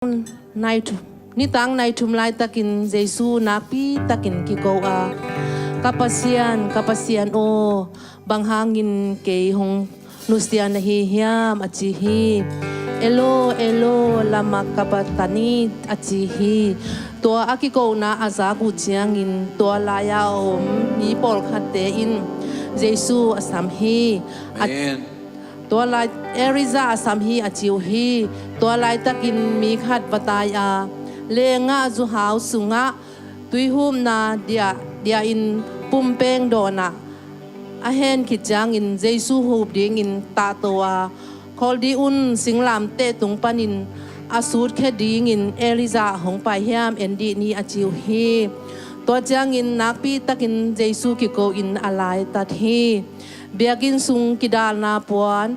Nai ni tang nai tumlai takin Jesu napi takin kikoa kapasian o banghangin ke hong nustian hi hiam achihi elo lama kapatani achihi to akiko na azagu chiangin to laya om ni pol khate in Jesu asam hi Amen.ตัวลายเอริซาสัมฮีอจิวฮีตัวลายตะกินมีขัดปตายาเลงะจุหาวสุงะตุยหุมนาเดียอินปุ่มเป้งโดนะอาเฮนขิดจางอินเจซูฮูบดิงอินตาตัวคอลดีอุนสิงลามเตตุงปานินอาสูดแค่ดิงอินเอริซาหงไปเฮียมเอ็นดีนีอจิวฮีตัวจางอินนักปีตะกินเจซูกิโกอินอะไรตัดฮีเบียกินสุงกิดาลนาปวน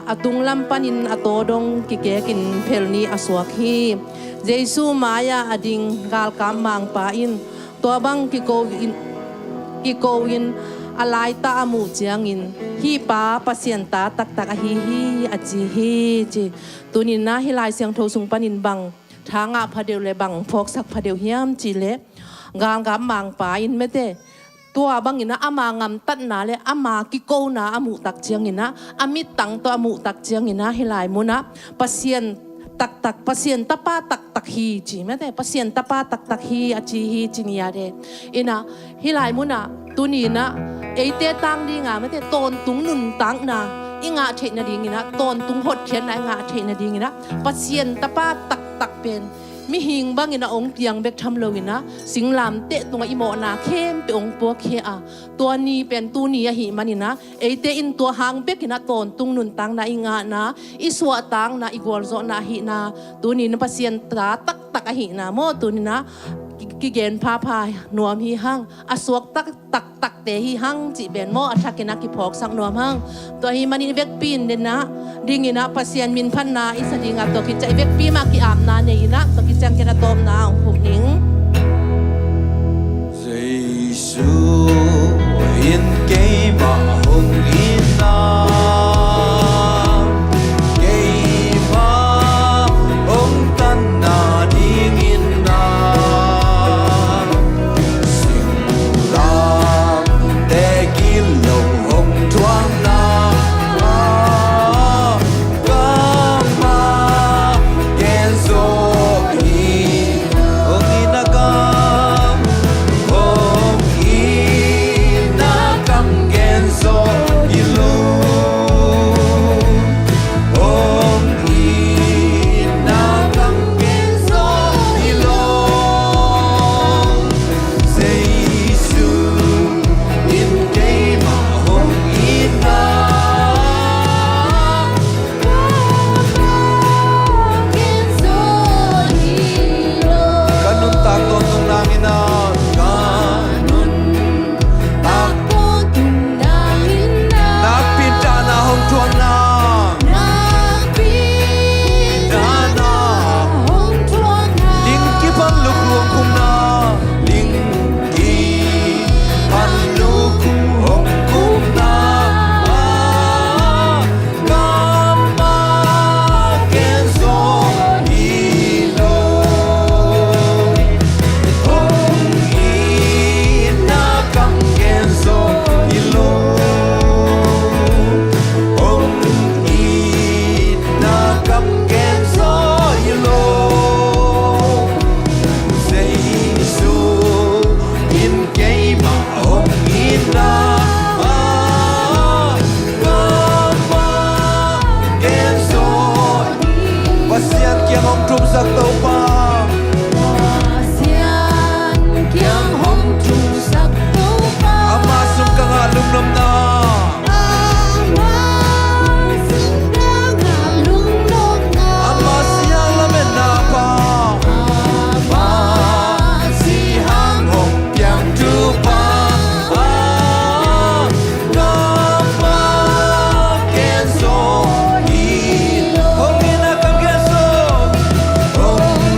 อตุงลำปันินอโตดงกิเกกินเพลนีอสวกฮีเจซูมายาอดิงกาลกามมังปาอินตัวบังกิโกอินอะไรตาอมูเจียงอินฮีปาปะเสียนตาตักอฮีอจีฮีจีตุนินนาฮิลายเสียงโทสุงปันินบังทางะพะเดียวเลบังพกสักพะเดียวเฮียมจีเลกาลกามมังปาอินเมเตตัวบางอินะอามางำตัดนาเลยอามากิโกนาอามุตักเจียงอินะอามิตังตัวอามุตักเจียงอินะฮิลายมุนะปัสเซียนตักปัสเซียนตะป้าตักฮีจีไม่ได้ปัสเซียนตะป้าตักฮีอาจีฮีจีนียาเดอินะฮิลายมุนะตัวนี้นะเอเตตังดีงาไม่ได้ตอนตุงนุนตังนะอิงาเทนดีงินะตอนตุงหดเขียนนะงาเทนดีงินะปัสเซียนตะป้าตักเป็นมีหิงบางอินะองเปียงเบกทำเลยนะสิงลามเตะตรงอีโมนาเข้มไปองปัวเคอะตัวนี้เป็นตัวนี้หิมันนี่นะเอเตอินตัวหางเบกนะตอนตุงนุนตังนะอิงานะอิสวะตังนะอีกวอลโซนะหินะตัวนี้นะปัสเซียนตาตักหินะโมตัวนี้นะกิเกนพาหนวมหิหังอสวกตักเตหิหังจีเบนโมอัฐกินักกิพอกสักหนวมหังตัวหิมันนี่เวกปีนเดนะดิ่งนะปัสเซียนมินพันนาอิสดิงาตัวกิจเวกปีมากิอามนาเนี่ยนะตัวกิจจังกินาตอมนาองหุบนิงJesus in kema hong ina kema hong tan na ding ina sing lam te kilong hong tuang na kama kenzo hi hong ina kam hong ina kam kenzo ilo hong ina kam kenzo ilo Jesu in kema hong ina kanun takto tung langin na kanun takto napinta na hong tuang na dana lingki pan lukluang kum na lingki pan lukluang kum na kama kenzo ilo hong ina kam kenzo ilo hong ina kam kenzo ilo Jesu in kema hong ina kama kenzo Pasian kiang hong trum sak tau pa Amasum ka nga lumlum na Amasiyang lamen na pa Amasihang hong piang tu pa Kama kenzo hong ina kam kenzo hong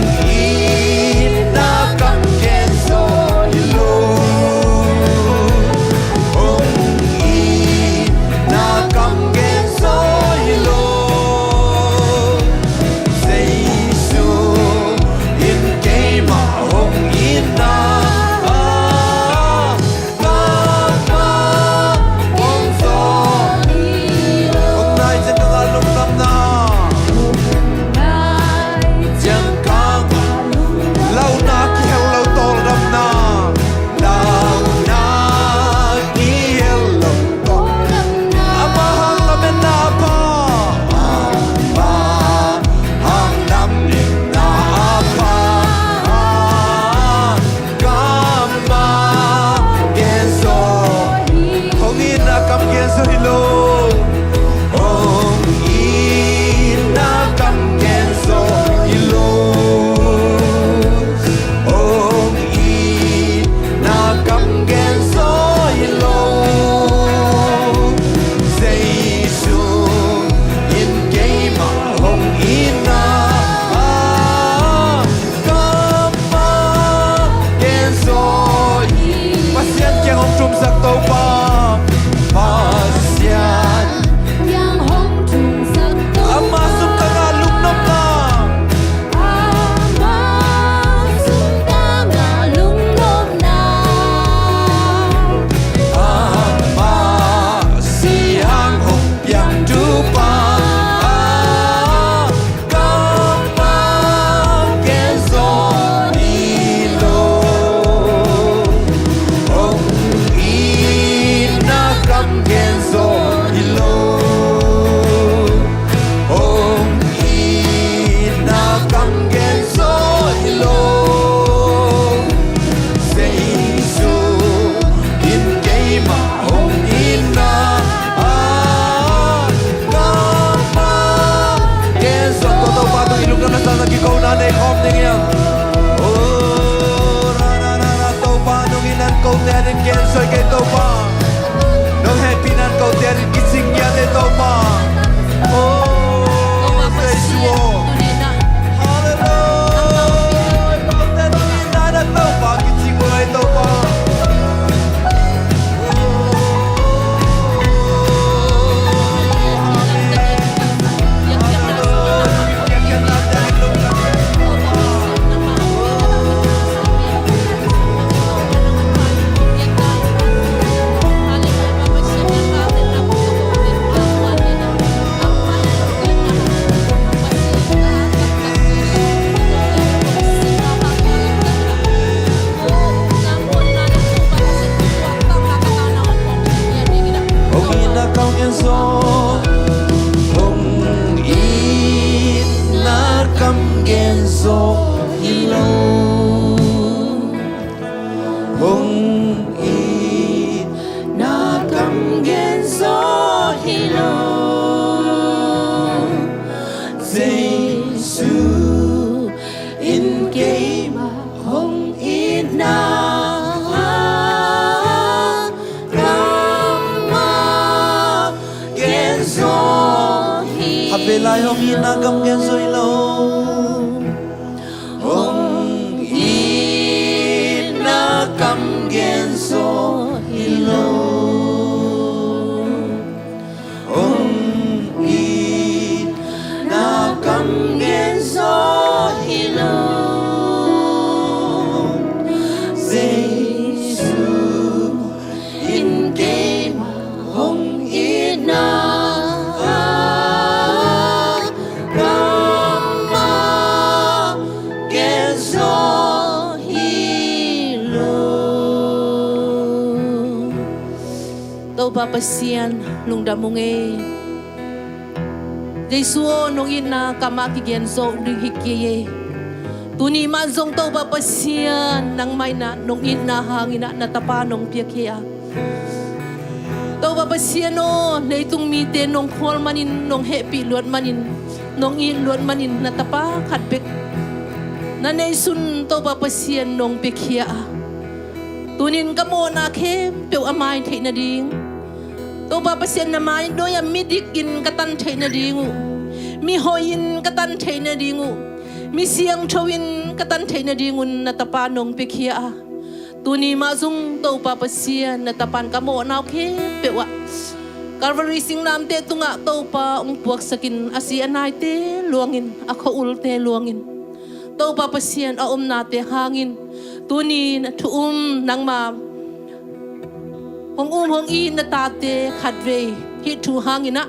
em tàu ba nông in ăn câu té đến kiến xoay cây tàu ba nông happy nan câu té đến kít sinh nhà lên tàu ba Giêsu Hallelujah câu té nông in ăn tàu ba kít sinh người tàu ba về lại hôm yên na cầm gen rồi lâu hôm yên na cầm gen rồi lâu hôm yên na cầm gen rồi lâu Giêsu in game hôm yên na Papasian lung damunge Jesu nong ina kamaki genso ring hikiye tuni man zong to papasian nang may na nong ina hangina natapa nong piakya to papasian no leitung mite nong khol manin nong happy luat manin nong in luat manin natapa khatbek nanay sun to papasian nong piakya tunin kamo na kem pe amay thei na ding to papasian na mai doya midikin katan thei na dingu mi hoin katan thei na dingu mi siang thawin katan thei na dingun na tapa nong pikhia tuni ma zung to papasian na tapan kamo naw khe pewa Calvary singnam te tunga to pa ong puak sakin asi anai te luangin ako ulte luangin to papasian a nate hangin tuni na thuum nang ma hong in na tate khadve hi thu hangina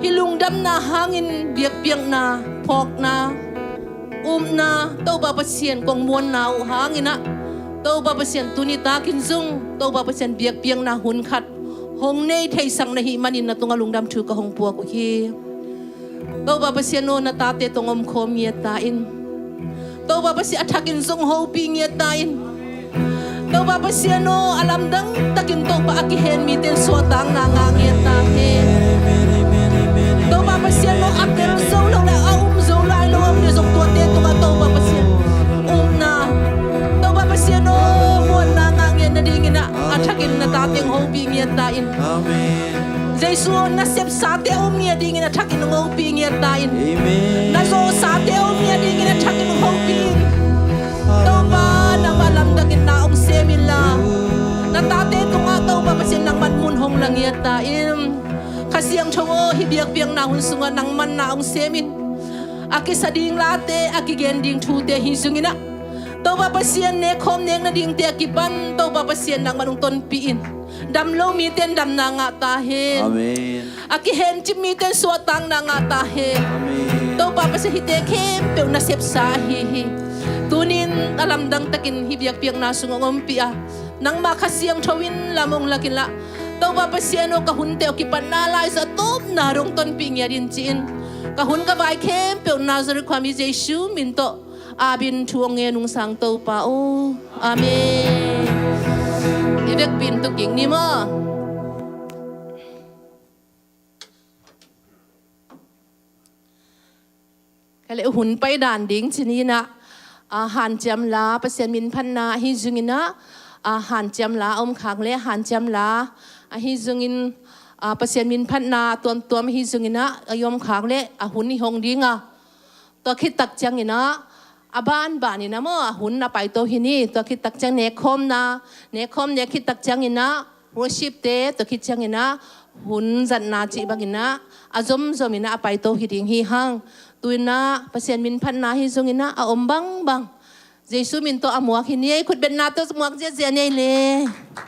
hilung dam na hangin biak piang na phok na na to papasian kong muan na hangina to papasian tuni takin zung to papasian biak piang na hun khat hong nei thei sang na hi manin na tunga lungdam thu ka hong puak hi to papasian no na tate tongom khom ye ta in to papasian athakin zung ho pi nge ta in to papasian no alam dang takin to pa akihen miten suatang na ngangit ta he to papasian no akel zo lo la zo lai lo am ne zong to te to papasian na to papasian no mon na ngangit na dingin na athakin na tating ho pi nge ta in Amen Jesu na sep sa te nge dingin na athakin ho pi nge ta in na zo sa te nge dingin na athakin ho pi to pa na malam dagin na semila na tate tunga to papasian nang manmun hong lang yata im kasiyang chongo hibiak piang na hun sunga nang man na ong semin aki sading late aki gending thute hisungina to papasian ne khom neng na ding te akipan to papasian nang manung ton piin dam lo mi ten dam na nga ta he Amen aki hen chim mi ten suatang na nga ta he Amen to papasian hite kem pe na sep sa hi tunin alam dang takin hibiak piang na sungongom pia nang makasiyang thawin lamong lakila to papasiano kahunte o kipanalay sa top narong ton pingya din chin kahun ka bai kem pe nazar kwami Jesu minto abin thuong nung sang to pa o amen ibek bin to king ni mo kale hun pai dan ding chini na หันจำลาเปอร์เซ็นต์มินพันนาฮิจุงินะหันจำลาขังเละหันจำลาฮิจุงินเปอร์เซ็นต์มินพันนาตัวฮิจุงินะยอมขังเละหุ่นนิฮงดิ้งตัวคิดตักจังงินะบ้านนี่นะมั่วหุ่นนะไปตัวฮินี่ตัวคิดตักจังเนคอมนะเนคอมเนี่ยคิดตักจังงินะworship เตตัวคิดจังงินะหุ่นจันนาจีบังงินะจอมมินะไปตัวฮิดิ้งฮิฮังตุยนะเปอร์เซ็นต์มินพันนาฮิจุงินะบังเยซูมินโตอมัวกินเนี่ยคุณเป็นนาโตสมัวเจียเนี่ยเลย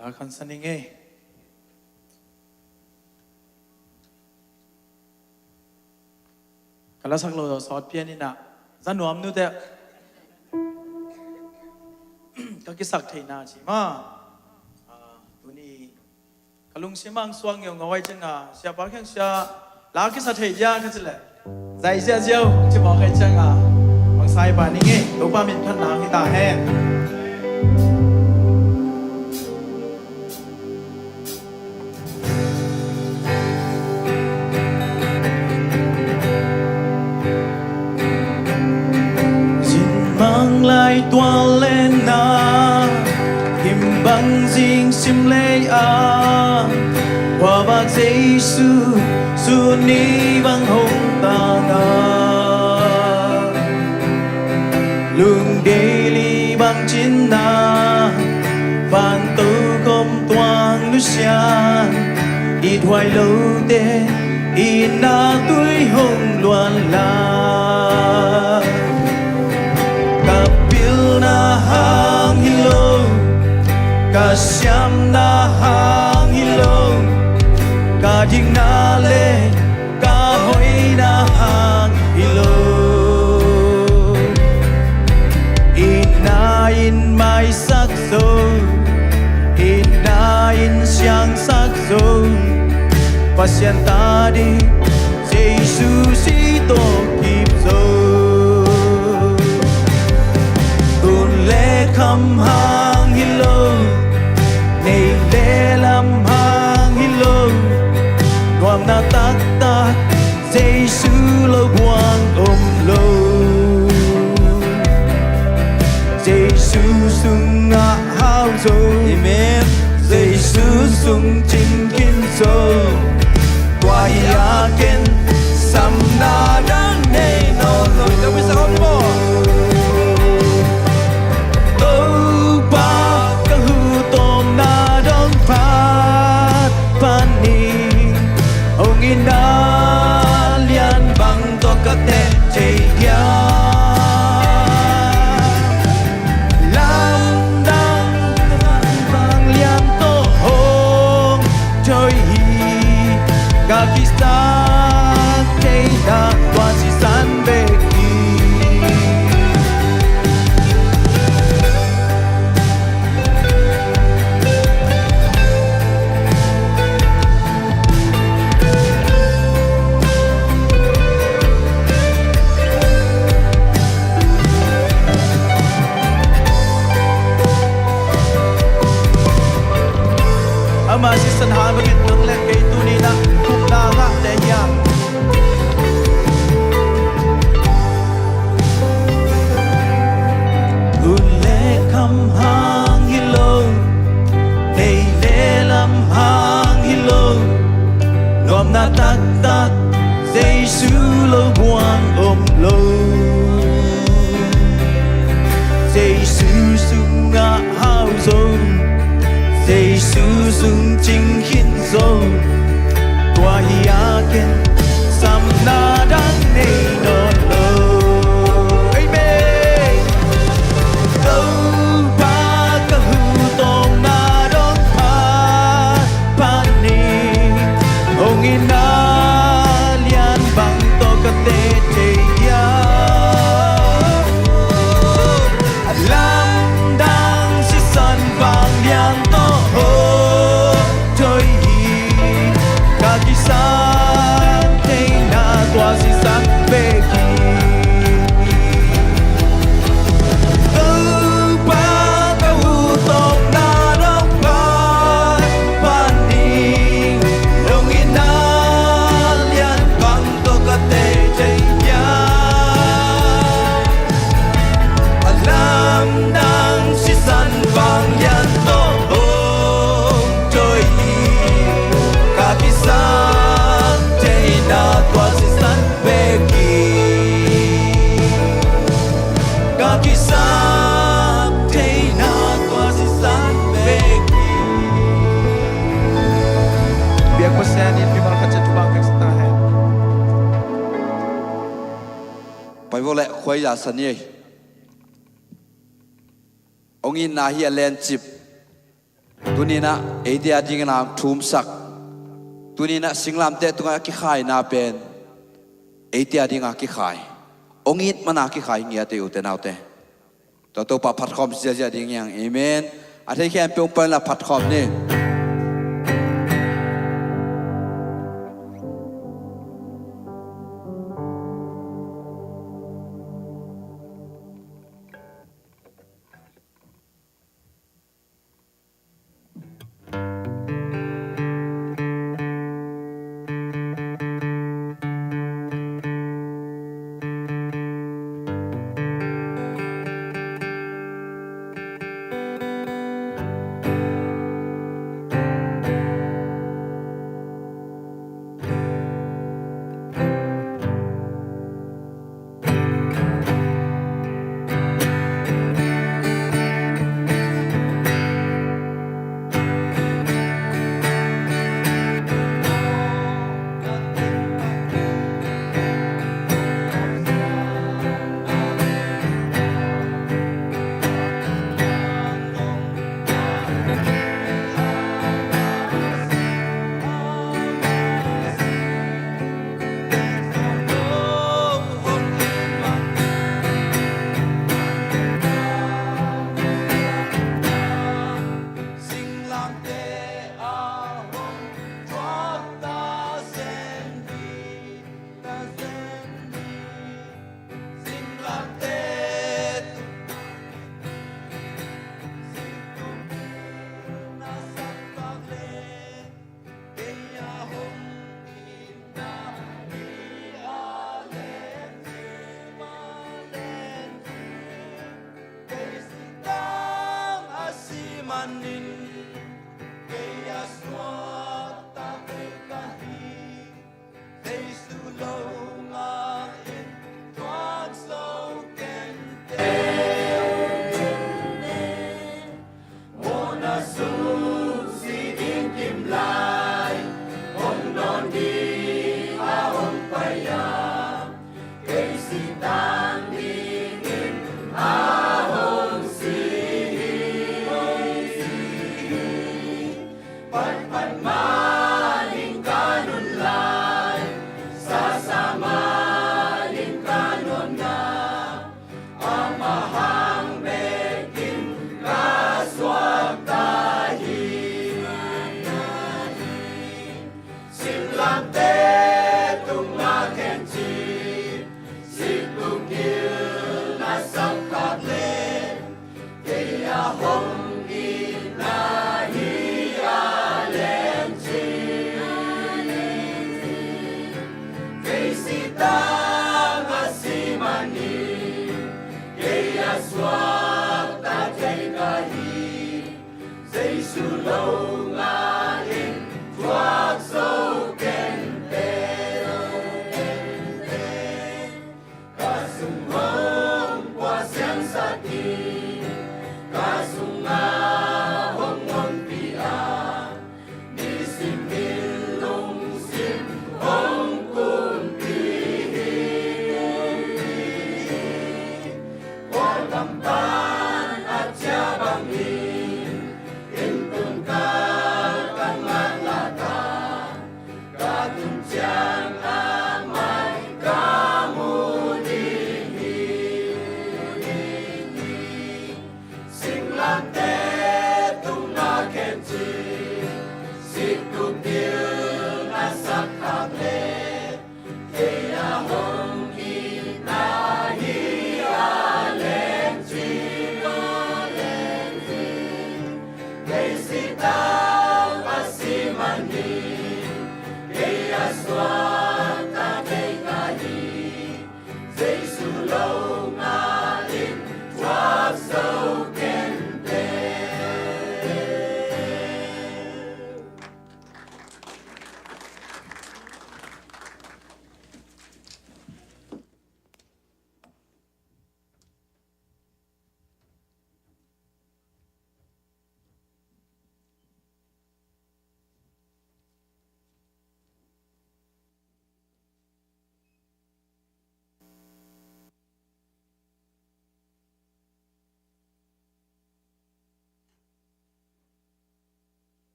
ลาคันสันนิงเอกาลสักโลสอดเพียนี่นะจันหนวมนู่นแต่ก็กิสักเทน่าชิมาตัวนี้กลุงชิมังสวงยงเอาไว้จังเสียปากแข็งเสียลากิสักเทียกันสิแหละใจเสียเจียวจะบอกให้จังบางสายป่านนี้ไงตัวป้ามินพันนางที่ตาแห้งlại toa lên na kim băng dinh sim lê qua bạc Giêsu su ni băng hồng ta na lương đê li băng chín na phan tâu công toang nu xian ít hoài lâu tê ít na tuổi hồng loan la na hang hilo ka siam na hang hilo ka ding na le ka hoi na hang hilo in mai sắc so in siang sắc so pasien ta đi Giêsu si to kịp rồi khăm hang hilo này lê lam hang hilo ngoam na tak tak Giêsu lo buang lâu Giêsu sung ngã hao rồi amen Giêsu sung chính kinh rồi qua ya ken sam na dan nei no rồi đâu biết sao không bỏ na lian bang to ka te chei ya lam dang bang lian to hong choi hi ka kista chei da kwa si san be ki mà si san han bagit ng le kay tuni na kung na nga te ya ule kham hang hilo nei le lam hang hilo nom na tak tak Giêsu lo buang lo Giêsu sung nga hao rồi Giêsu sung chính hin rồi qua ya ken sam na dan nei no lo amen đâu ba ka hu tong na don pa ni ong ina lian bang to ka te te ya lam dang si san bang lian to ho le khoi ya sani ongin na hi len chip tunina edia ding nam thum sak tunina singlam te tunga ki khai na pen edia dinga ki khai ongit mana ki khai ngia te uten autte to pa phat khom sia ding yang amen a thei khem pe pen la phat khom ni Hồng in na hi a len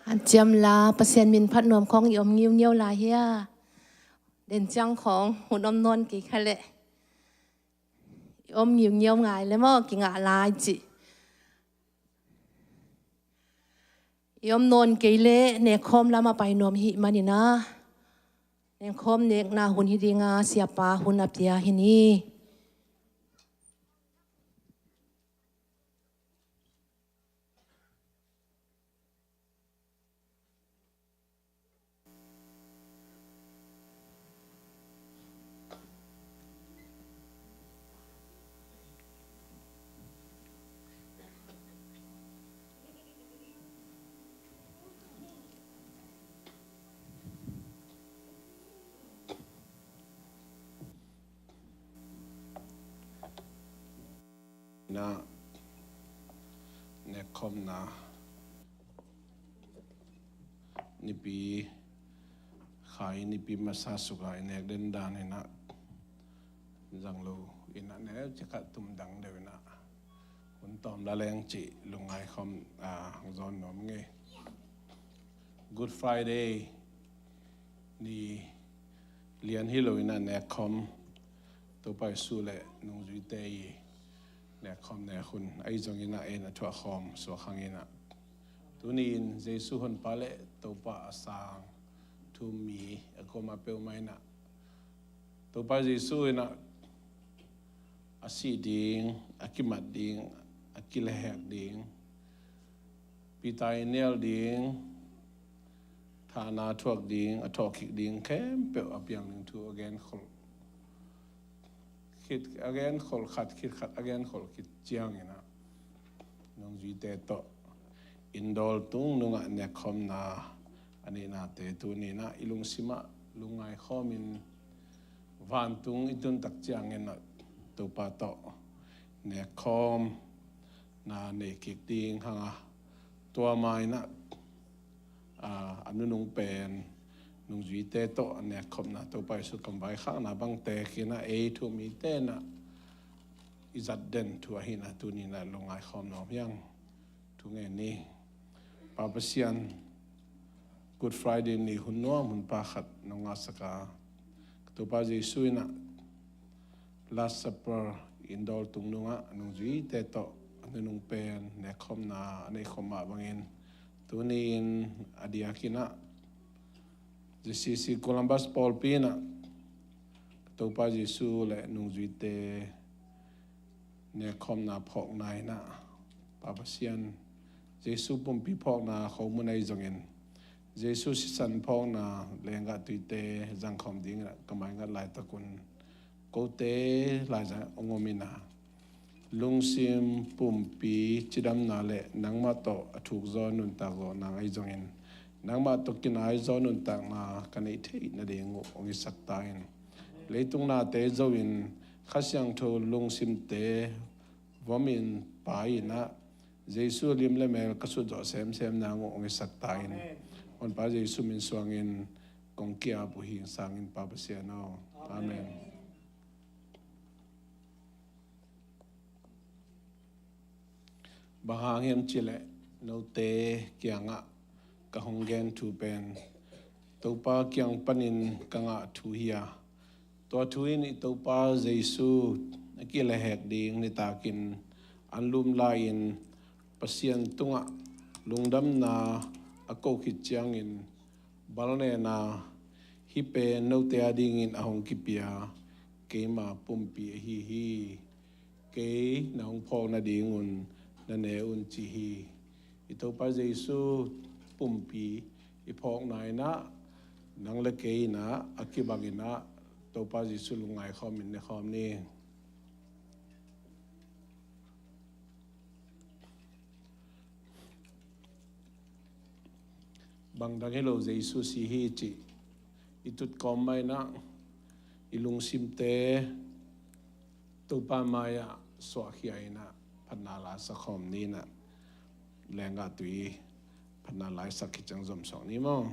อันเจียมลาเปอร์เซ็นต์มินพัดนวมของยอมงิ้วเงี้ยวลาเฮียเด่นจังของหุ่นอมนวลกี่คะเละอมงิ้วเงี้ยวไงแล้วมั่งกี่งาลายจิยอมนวลกี่เละเนคอมแล้วมาไปนวมหิมานี่นะเนคอมเนกนาหุ่นฮิดีงาเสียปาหุ่นอับเตียหินีนะเนคอมนะนี่ปีขายนี่ปีมาซาสุกายเนกเดินดานนะจังลูอินะเนจะกัดตุ่มดังเดียวนะคนตอมละแรงจิลงไงคอมจอนหนอมไง Good Friday นี่เรียนฮิโลอินะเนคอมตัวไปสู้เลยนุ่งจุยเตยเนี่ยคอมเนี่ยคุณไอ้จงยินะเอ็นทั่วคอมสวขังยินะตัวนี้เจสุฮันปาเลตัวป้าสางทุมีก็มาเปิลไม่นะตัวป้าเจสุนะอาศิดิงอากิมัดดิงอากิเลหกดิงปีตายเนลดิงฐานาทวกดิงอทอกิกดิงเข้มเปิลอับยังหนึ่งทัวเกนคนคิด again ขลขัดคิดขัด again ขลคิดเจียงอย่างนะน้องจีเตโตอินดอลตุงนุ่งเนี่ยคอมนาอันนี้นาเตตัวนี้นะอิลุงสิมะลุงไงข้อมินวันตุงอิตุนตักเจียงเงินนะตัวปาโตเนี่ยคอมนาเนี่ยกิกดิงฮะตัวไม้นะอันนู้นนุ่งเป็นนุ่งจีเตโตเนี่ยคอมนะตัวไปสุดกำไว้ข้างนะบางเตกินะทูมีเตนะอิจัดเด่นทัวหินะตัวนี้นะลงไอคอมน้องยังทุกเงินนี้ปาปเซียน Good Friday นี่หุ่นน้อมหุ่นปาขัดน้องอาสกาตัวปาจีสุยนะ Last Supper อินดอลตุงนุ่งนุ่งจีเตโตอันนู้นนุ่งเป็นเนี่ยคอมนะอันนี้คอมมาบางเงินตัวนี้อดียกินะsi Columbus Paul Pinaตัวป้าเยซูและนุ่งจุยเตเนี่ยคอมนาพอกนายนะป้าเซียนเยซูปุ่มปีพอกนาเขามุนัยจงเงินเยซูสิสันพอกนาแรงกัดตุยเตจังคอมดิ้งละกำไมงัดหลายตะกุนโกเตหลายจังองมินาลุงซิมปุ่มปีจิดำนาเละนังมาโตถูกจอนุนตากจอนางไอจงเงินนังมาตกินไอจอนุนตากมากันไอเทนเดียงองอิสักตายเลยตรงนาเตจวินข้าเสียงโทลุงซิมเตวามินไปนะเยซูลิมเลเมลกสุดจอเซมนางองอิสักตายวันป้าเยซูมินสวงินกงเกียบุหิงสังินป้าเปเซียโนอาเมนบางแห่งจิเลโนเตเกียงะกะฮงเกนทูเป็นตัวป้าเกียงปนินกังะทูเฮียตัวทูอินตัวป้าเยซูกิเลหกดิงนิตากินอันลุมลายินปัสยันตุงะลุงดำนาอโกขิจยังอินบาลเนนาฮิเปโนเตอดิงอินอหงกิปียเกมาปุ่มปีฮีเกนาหงพอนาดิงุนนันเนอุนจิฮีอิตัวป้าเยซูปุ่มปีอีพอกนายนะนังเลเกยนะอากิบักินะตัวป้าจิสุลุงไงข้อมินในข้อมนี้บางดังให้เราเยซูสิฮิจิอิตุดคอมไม่นะอิลุงซิมเตตัวป้ามายะสวะขีไอนะพันนาลาสักข้อมนี้นะแรงกัตุยพันนาลายสักกิจังจอมสองนี้มั้ง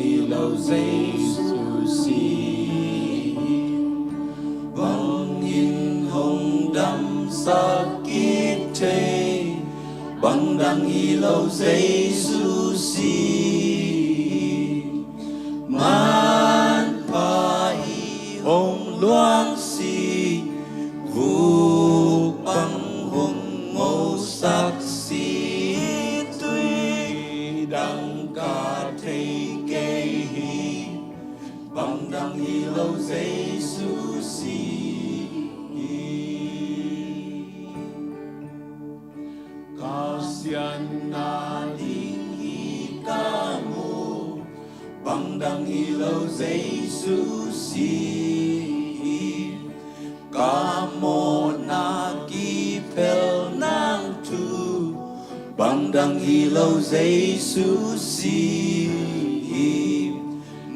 hi lo Giêsu si bằng in hồng đắm sắc kít thế bằng đăng hi lo Giêsu si man pa hi hồng loang si vu bằng hồng ngô sắc si tuy đăng ca thầy kê hi bằng đăng hi lo Giêsu si kasian na ding hi ca mu bằng đăng hi lo Giêsu si ca mô na ki pel nang tu bằng đăng hi lo Giêsu si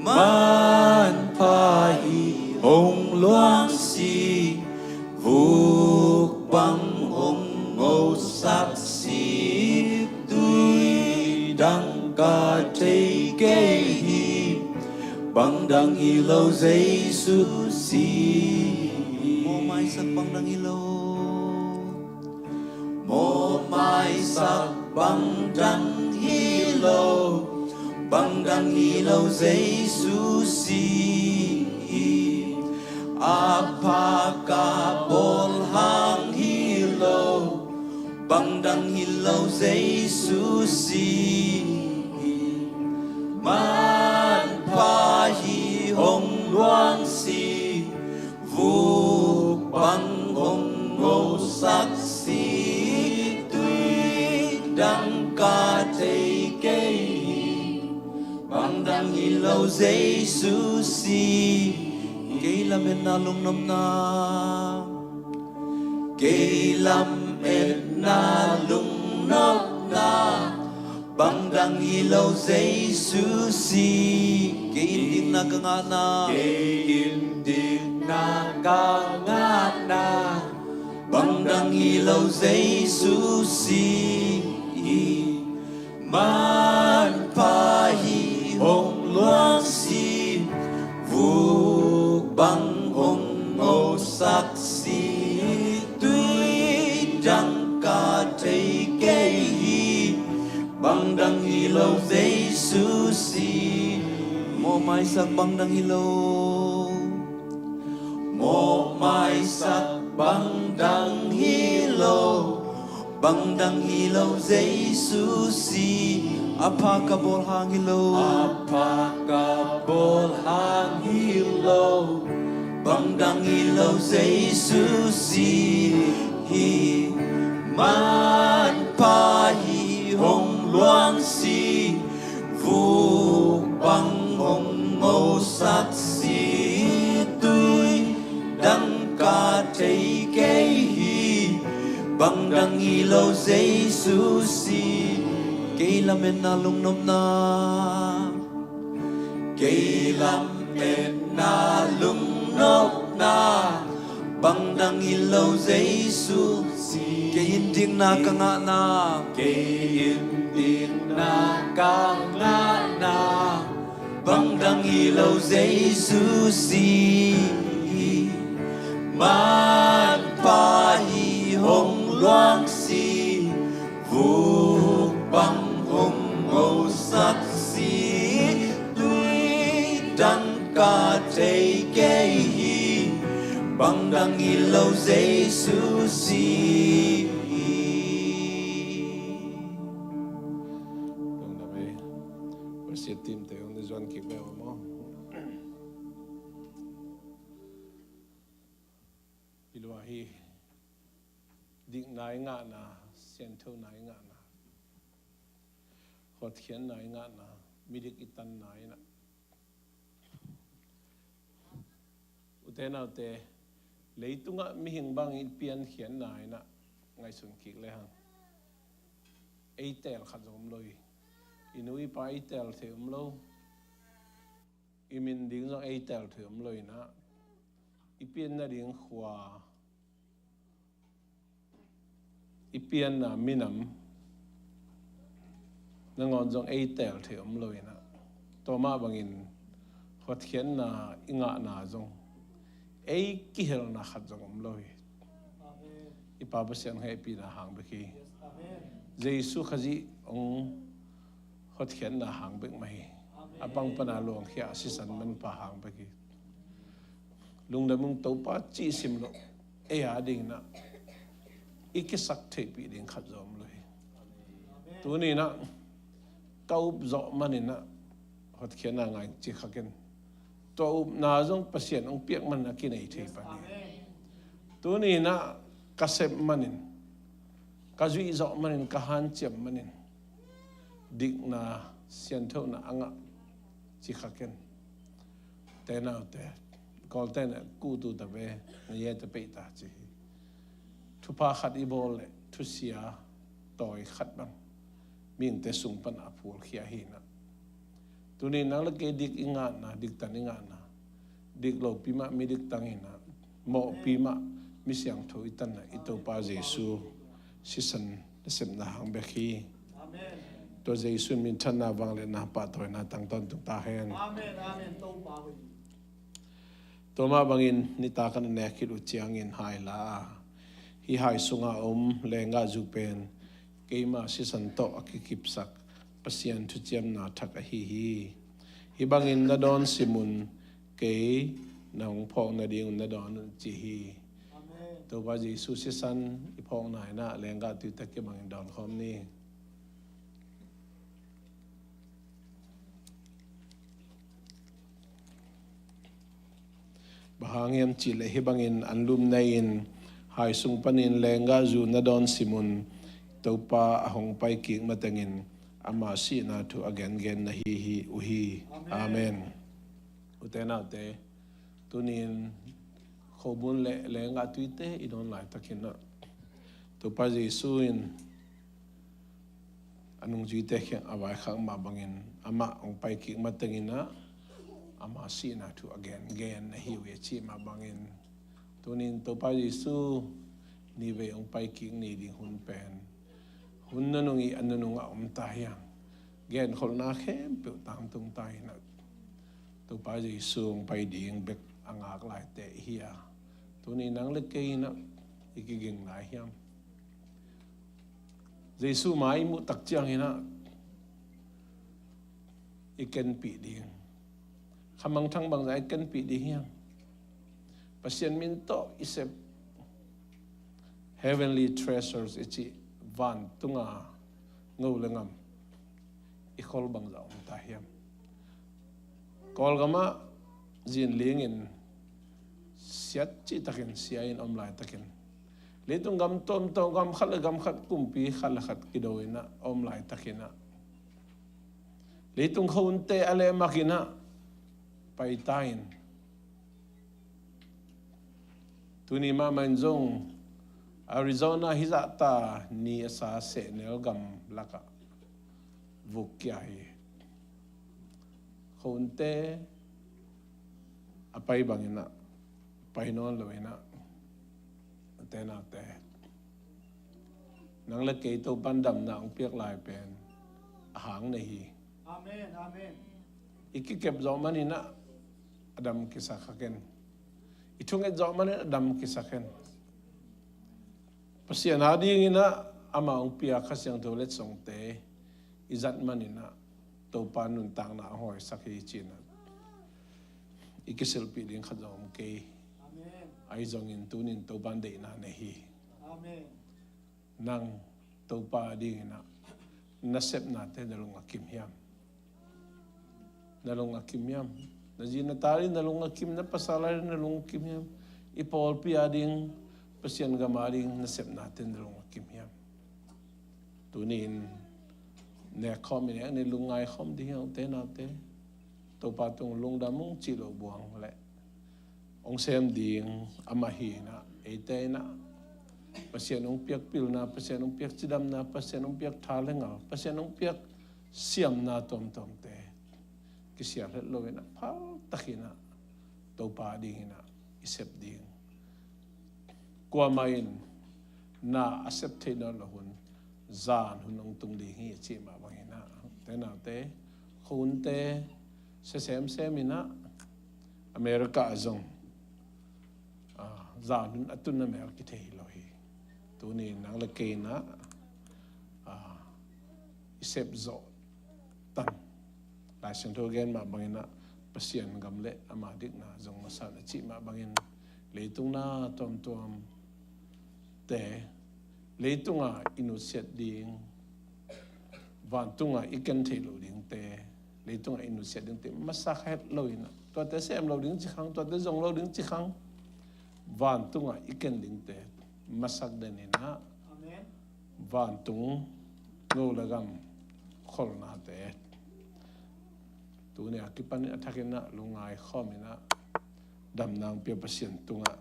man pa hi hồng loang si vuk bằng hồng ngô sắc si tuy đăng ca thầy kê hi bằng đăng hi lo Giêsu si mô mai sắc bằng đăng hi lo mô mai sắc bằng đăng hi lo bằng đăng hi lo Giêsu si apakabol hang hi lo bằng đăng hi lo Giêsu si man pa hi hồng loang si vu bằng hồng ngô sắc si tuy đăng ca thầy kê hi bằng đăng hi lo Giêsu si kê lam et na lung nom na kê lam et na lung nop na bằng đăng hi lo Giêsu si kê in din na ka nga na kê in din na ka nga na bằng đăng hi lo Giêsu si man pa hi hồng loang si vu bằng hồng ngô sắc si tuy đăng ca thầy kê hi bằng đăng hi lo Giêsu si mô mai sắc bằng đăng hi lo mô mai sắc bằng đăng hi lo bằng đăng hi lo Giêsu si apakabol hang hi lo apakabol hang hi lo bằng đăng hi lo Giêsu si man pa hi hồng loang si vu bằng hồng ngô sắc si tuy đăng ca thầy kê hi bằng đăng hi lo Giêsu si kê lam et na lung nom na kê lam et na lung nop na bằng đăng hi lo Giêsu si kê in din na ka nga na kê in din na ka nga na bằng đăng hi lo Giêsu si man pa hi hồng loang si vu bằng hồng ngô sắc si tuy đăng ca thầy kê hi bằng đăng hi lo Giêsu si Dong na be worship team te on the zone ki be mo ilwa hi ding nai nga na sen thau nai nga na hot khian nai nga na midik itan nai na utena te leitunga mi hingbang in pian khian nai na ngai sun ki le hang eitel khat zom loi inui pa eitel theum lo imin ding zo eitel theum loi na ipian na ding khwa ipian na minam nangon zong eitel theum loi na toma bangin hot khian na inga na zong ei ki hel na khat zong om loi ipa basian hai pi na hang beki jesu khaji ong hot khian na hang bek mai apang pana long khia si san man pa hang beki lungdamung to pa chi sim lo e a ding na ikisak the pi ding khat zom loi tu ni na kau zo manina hot khian na ngai chi khaken to na zong pasien ong piak man na ki nei thei pa ni tu ni na kasep manin kazui zo manin kahan chem manin dik na sian tho na anga chi khaken te na te kol te na ku tu ta be na ye te pe ta chi thu pa khat i bol le thu sia toy khat bang min te sung pan a phul khia hi na tu ni nang la ke dik inga na dik tan inga na dik lo pi ma mi dik tang ina mo pi ma mi siang tho itan na ito pa jesu sisan sem na hang be khi amen to jesu min than na wang le na pa thoi na tang ton tung ta hen amen amen to pa wi to ma bangin ni ta kan ne khil u chiang in hai la hi hai sunga lenga zu pen keima sisan to akikip sak pasian thu chiam na thak a hi bangin na don simun ke nang phong na ding na don chi hi to ba jesu sisan i phong nai na lenga tu ta ke bangin don khom ni bahangem chi le hi bangin anlum nei in hai sung panin lenga zu na don simun topa ahong pai ki matangin ama si na thu again na hi uhi amen utena te tunin khobun le lenga tuite idon lai takina topa jesu in anung juite khe awai khang ma bangin ama ong pai ki matangina ama si na thu again na hi we chi ma bangin tunin topa jesu ni ve ong pai ki ni ding hun pen hun nanungi ananunga ta hiang gen khol na khem pe tam tung tai na to pa jesu ong pai ding bek angak lai te hia tuni nang le ke na ikiging na hiam jesu mai mu tak chiang ina iken pi ding khamang thang bang zai ken pi di hiam pasien min to isep heavenly treasures ichi van tunga ngau lengam ikhol bang za ta hiam kol gama jin lingin siat chi takin siain omlai takin letung gam tom gam khat kumpi khal khat kidoina omlai takina letung khonte ale makina paitain tuni ma manjong Arizona hizata ni asa se nelgam laka vukya hi khonte apai bangina painon loina tena te nang la ke to pandam na ong piak lai pen ahang nei hi amen amen ikikep zomanina adam kisakhaken itunge zomane adam kisaken pasian hading ina ama ong pia khasyang to let song te izat manina to panun tang na hoi sakhi china ikisel pi ding khadom ke amen ai zong in tunin to ban de na ne hi amen nang to pa ding ina nasep na te dalong akim hiam na jina tari dalong akim na pasalay dalong akim hiam ipol pi ading pasian gamaring nasep natin dalong akim hiam tunin ne khom ne lungai khom di hiang te na te to patung lungdamung chilo buang le ong sem ding amahi na ete na pasien ong piak pil na pasien ong piak chidam na pasien ong piak thalenga pasien ong piak siam na tom te kisia let lo na phal takhina to pa ding na isep ding kwa main na accept na lahun zan hunong tung ding hi chi ma bangina te na te khun te sem ina America azong zanun atun na mer ki thei lo hi tuni nang la ke na isep zo tan la chen tho gen ma bangina pasien gamle amadik na zong masa na chi ma bangin leitung na tom te leitunga inuset ding vantunga ikan thei lo ding te leitunga inuset ding te masa khat loina to te sem lo ding chi khang to te zong lo ding chi khang vantunga ikan ding te masak denina amen vantung no lagam kholna te tu ne akipan athakena lungai khomina damnang pe pasien tunga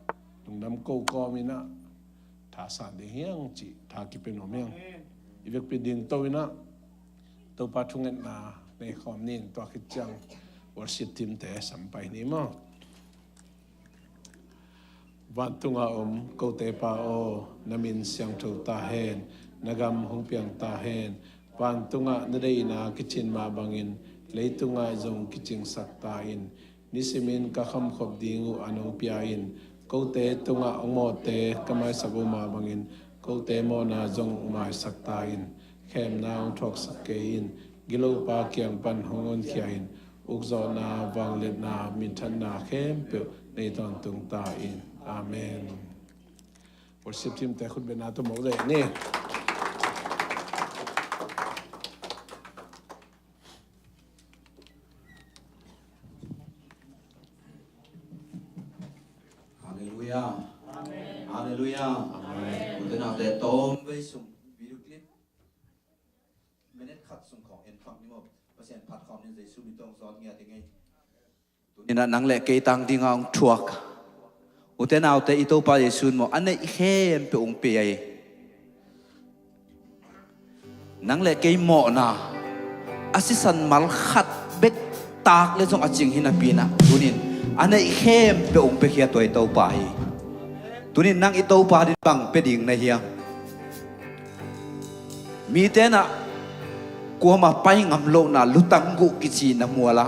lungnam ko mina tha sa de hiang chi tha ki pe no meng ivek pe ding to ina to pa thungen na nei khom nin to khit chang worship team te sampai ni mo van tunga ko te pa o namin siang tho ta hen nagam hong piang ta hen van tunga na dei na kitchen ma bangin leitunga zong kiching sakta in nisimin ka kham khop dingu anong piain ko te tunga mo te kamai sabu ma bangin ko te mo na zong mai sakta in khem na thok sakein gilo pa kyang pan hongon khiain ukzo na wanglet na min than na khem pe nei ton tung ta in amen worship team te khut be na to mo le ni Hallelujah. Uten nào để tôm với sum video clip. Minute cut sumของ en phang ni mo pasien phat khom ni Jesu mi tong zon ngia ting ai. Tu ni na nang le ke tang ding ang thuak. Uten nào te ito pa Jesu mo anai khem pe ong pe ai. Nang le ke mo na asisan mal khat bek tak le jong aching hina pina. Tunin anai khem pe ong pe khia toi to pa ai. Tunin nang ito pa din bang peding na hiya. Mi te na kuha ma pai ngam lo na lutang gu kichi na muala.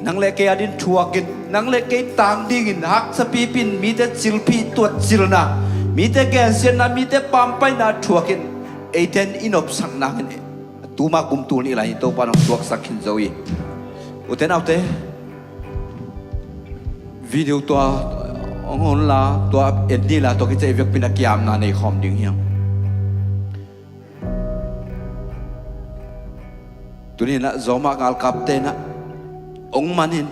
Nang le ke adin thuakin nang le ke tang ding in hak sa pipin mi te chilpi tuat chil na. Mi te ke sen na mi te pam pai na thuakin eten inop sak na ngin. Tuma kum tu ni la ito pa nang thuak sakin zawi. Uten autte video to ông hôn là tôi em đi là tôi cái chạy việc bên kia na này không đứng hiang tôi đi là gió mà gal cặp tên á ông manin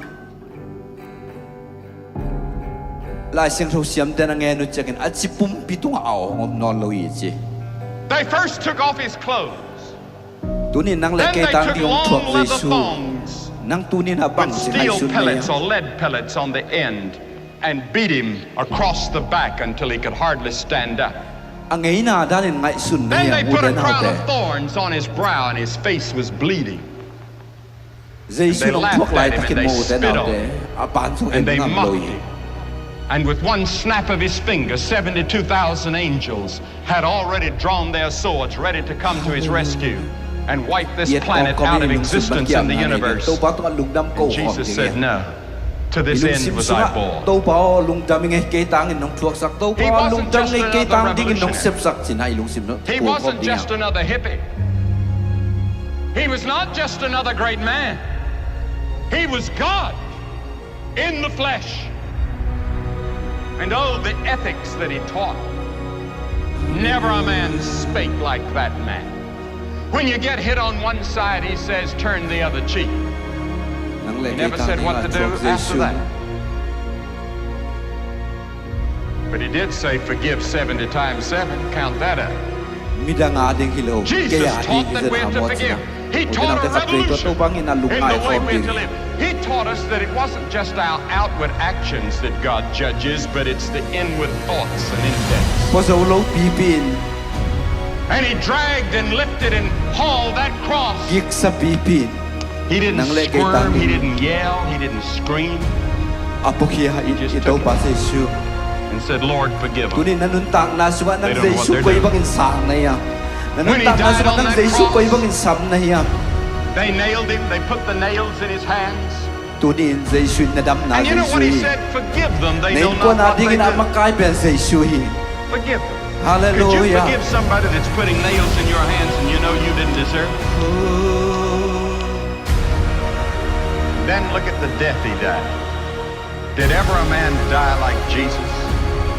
lại xem thâu xiêm tên nghe nói chắc anh chỉ bung pitung ảo ông non lâu gì They first took off his clothes. tôi đi năng lại Then cái they tang took đi ông thuộc long về leather su thongs năng tu đi là bằng with gì hay steel su pellets này or lead pellets on the end and beat him across the back until he could hardly stand up. anh ấy na đã nên ngại sun này Then they put a uten nào crown thế of thorns on his brow and his face was bleeding. Giêsu ông thuộc lại ta cái mồ thế nào thế à bán xuống em And they ngầm mocked lôi him. And with one snap of his finger, 72,000 angels had already drawn their swords ready to come to his rescue and wipe this planet out of existence in the universe. And Jesus said, no, to this end was I born. Tâu bảo lung tam nghe cây tang in nông thuốc sắc tâu bảo lung tam nghe cây tang đi in nông xếp sắc xin hay lung xìm nó He wasn't just another hippie. He was not just another great man. He was God in the flesh. And oh, the ethics that he taught. Never a man spake like that man. When you get hit on one side, he says, turn the other cheek. He never said what to do after that. But he did say, forgive 70 times 7. Count that up. Jesus taught that we have to forgive. He taught a revolution in the way we're to live. He taught us that it wasn't just our outward actions that God judges, but it's the inward thoughts and intents. And he dragged and lifted and hauled that cross. He didn't squirm, he didn't yell, he didn't scream. He just took it and said, Lord, forgive them. They don't know what they're doing. When he died on that cross, they nailed him, they put the nails in his hands, tunin Jesu na dam na And you know what he Jesu said? Forgive them. They nei know ko not na what they ding na do. makai ben Jesu hi Forgive them. Could you hallelujah forgive somebody that's putting nails in your hands and you know you didn't deserve? Then look at the death he died. Did ever a man die like Jesus?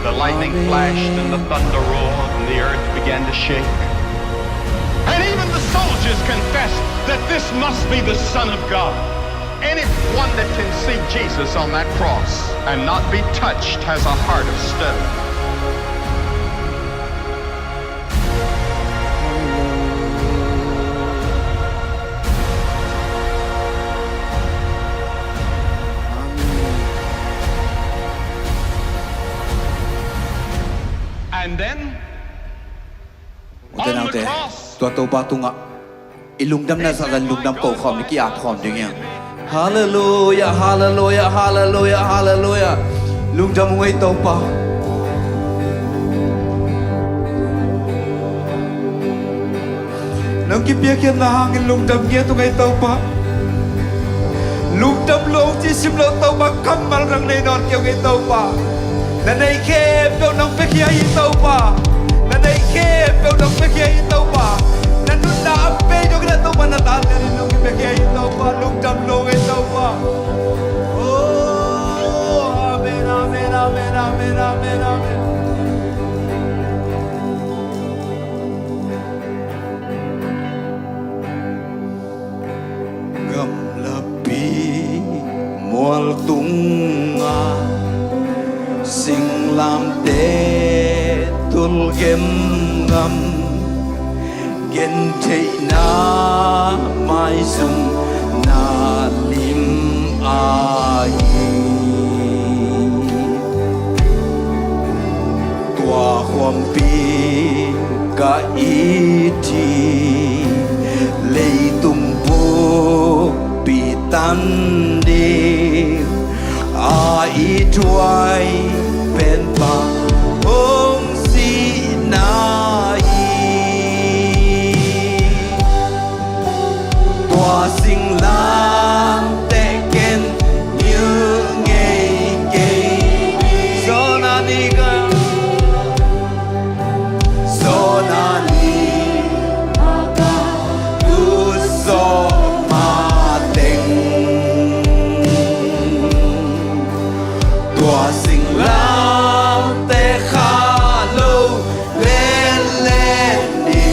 The lightning flashed and the thunder roared and the earth began to shake. And even the soldiers confessed that this must be the Son of God. Anyone that can see Jesus on that cross and not be touched has a heart of stone. And then, Uten on ang the te cross, tua tau ba tunga ilungdam na sa lungdam ko khom ni ki at khom ding yang hallelujah hallelujah hallelujah hallelujah lungdam ngai tau pa nang ki pia kian na hang lungdam ngai tu ngai tau pa lungdam lo chi sim lo tau ba kamal rang nei non kêu ngai tau pa na nei ke pe nang pe kia i tau pa na nei ke pe nang pe kia i tau pa na nu na pe jo kena tau pa na ta na ni nang pe kia i tau pa lungdam lo ngai tau pa oh amen amen amen amen amen amen gam lapi mual tunga sing lam te tul gem ngam gen te na mai sum na lim ai tua khom pi ka iti lei tum po pi tan đi ai tuai pen pa ong si nai tua sing lam te ken như ngày kê so na ni ga so na ni aga tu so ma teng tua sing lam te kha lo lên lên đi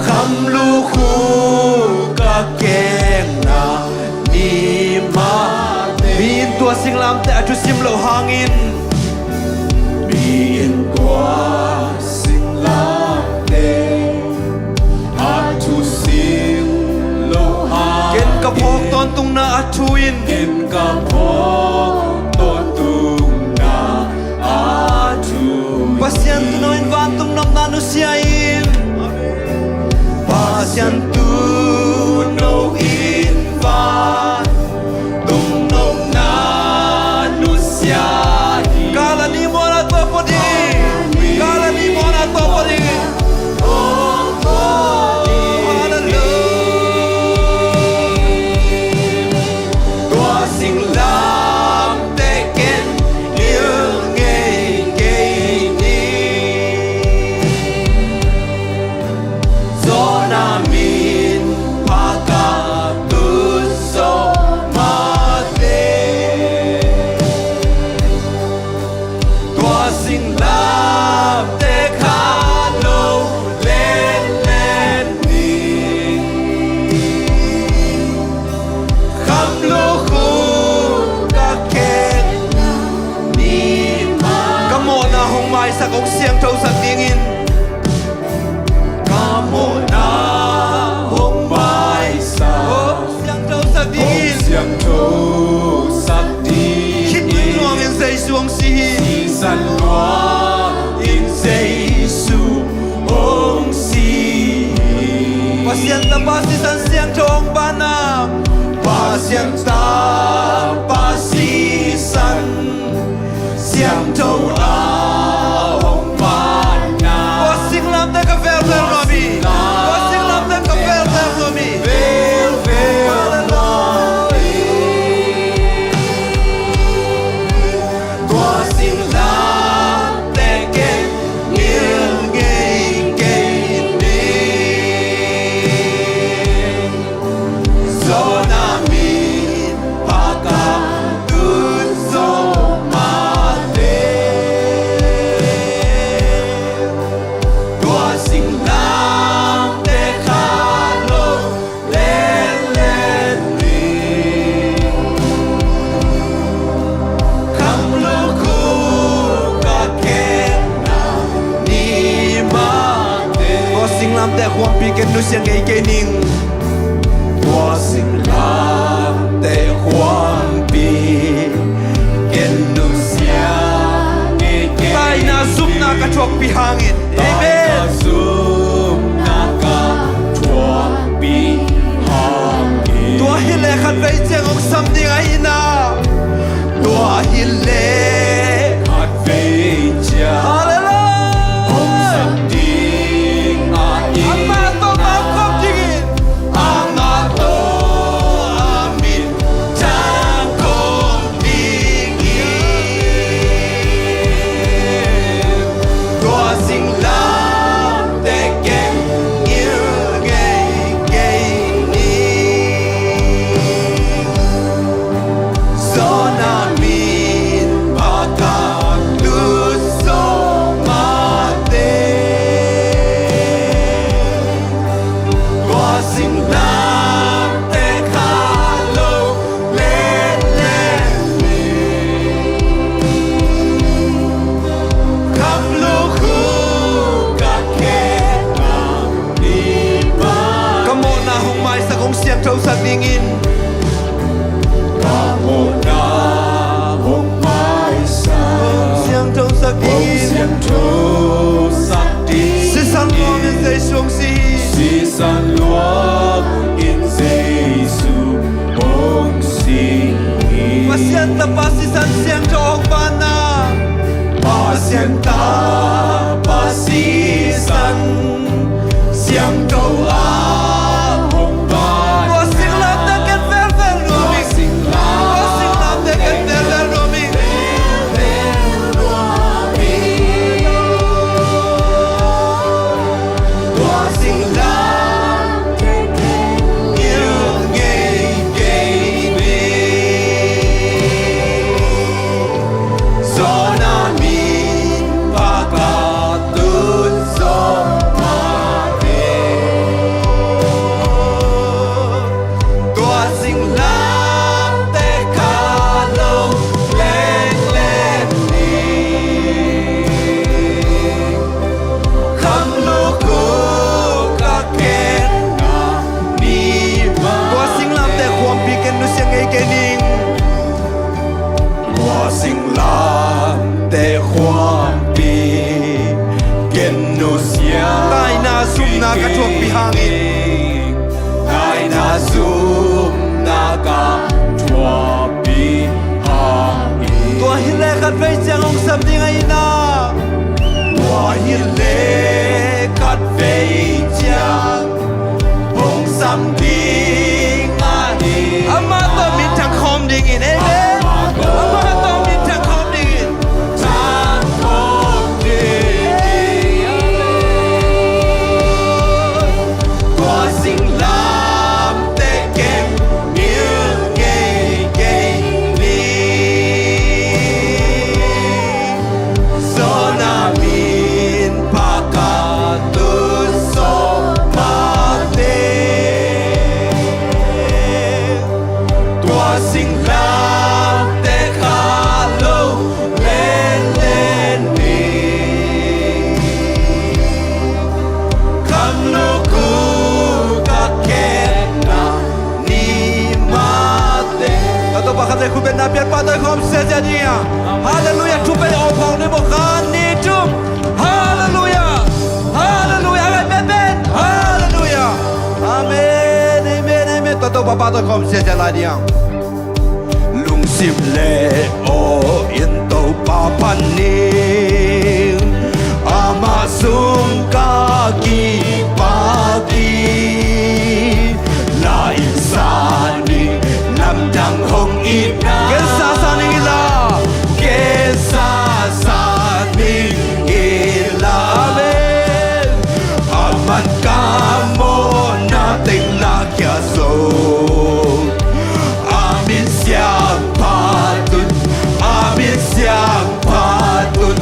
kham lu khu ka keng na ni ma min tua sing lam te atu sim lo hangin min tua sing lam te atu sim lo hangin ken ka phok ton tung na atuin ken ka phok ton tung na atu pasien tu no in van tung nam na nu siain pasien tu no in van tung nom na nu siain kala ni mo na to podi kala ni mo na to podi sa kong siang trâu sa tingin Kamo na hong mai sa siang trâu sa tingin siang trâu sa tingin Hít mình luang in dây xuống si San luang in dây su hong si Pasyenta pasi san siang trâu ba na Pasyenta pasi san siang trâu a lam te khom pi ken nu siang ei ke ning tua sing lam te khom pi ken nu siang ei ke tai na zum na ka chok pi hangin amen zum na ka chok pi hangin tua hi le khat vei cheng ok sam ding ai na tua hi le khat vei cheng hallelujah ok sam ding ai amma to ma kom ding amma to amin chang kom ding tua sing lam te ken yêu gay gay ni zona min baka lu so mate tua sing lam te khalo le le kham lu khu ka ke nam ni ba kamo na hong mai sa kong siang thâu sa ding in kamo na hong mai sa siang thâu sa ding in siang thâu sa ding si san luang in dây xuống si san luang in dây xuống bông si pasian ta pasi san siang thâu hong ba na pasian ta pasi san siang thâu a hong ba tua sing lam te ken vel vel ro mi tua sing lam te ken vel vel ro mi tua sing lam te ken yêu gay gay mi zona min pakatun so mate tua sing lam te khalo len len ni kham lu ku ka ken na ni ma tua sing lam te khom pi ken nu siang ei ke ning tua sing lam te khom pi ken nu siang tai na sum na ka chok pi hangin tai na sum na ka chok pi hangin tua hi le khat vei chang ong sam ding ai na tua hi le khat vei chang ong sam ding ai amma to min thang khom ding in amen amma to min thang khom ding in thang khom ding tua sing lam te ken yêu gay gay ni zona min pakatun so mate tua sing lam te khalo len len ni kham lu ku ka ken na ni mate tato pa khate khu ben na pian pa toi khom se ja nia hallelujah tu pe o phang ni mo khan ni tu hallelujah hallelujah amen amen hallelujah amen amen amen tato pa toi khom se ja la nia lung sim le o in to pa pan ni ama sum ka ki pa ki la insani lam dang hong ina ke sa sa ni la ke sa sa ni ila amen aman ka mo na ting la kya so amin siang patun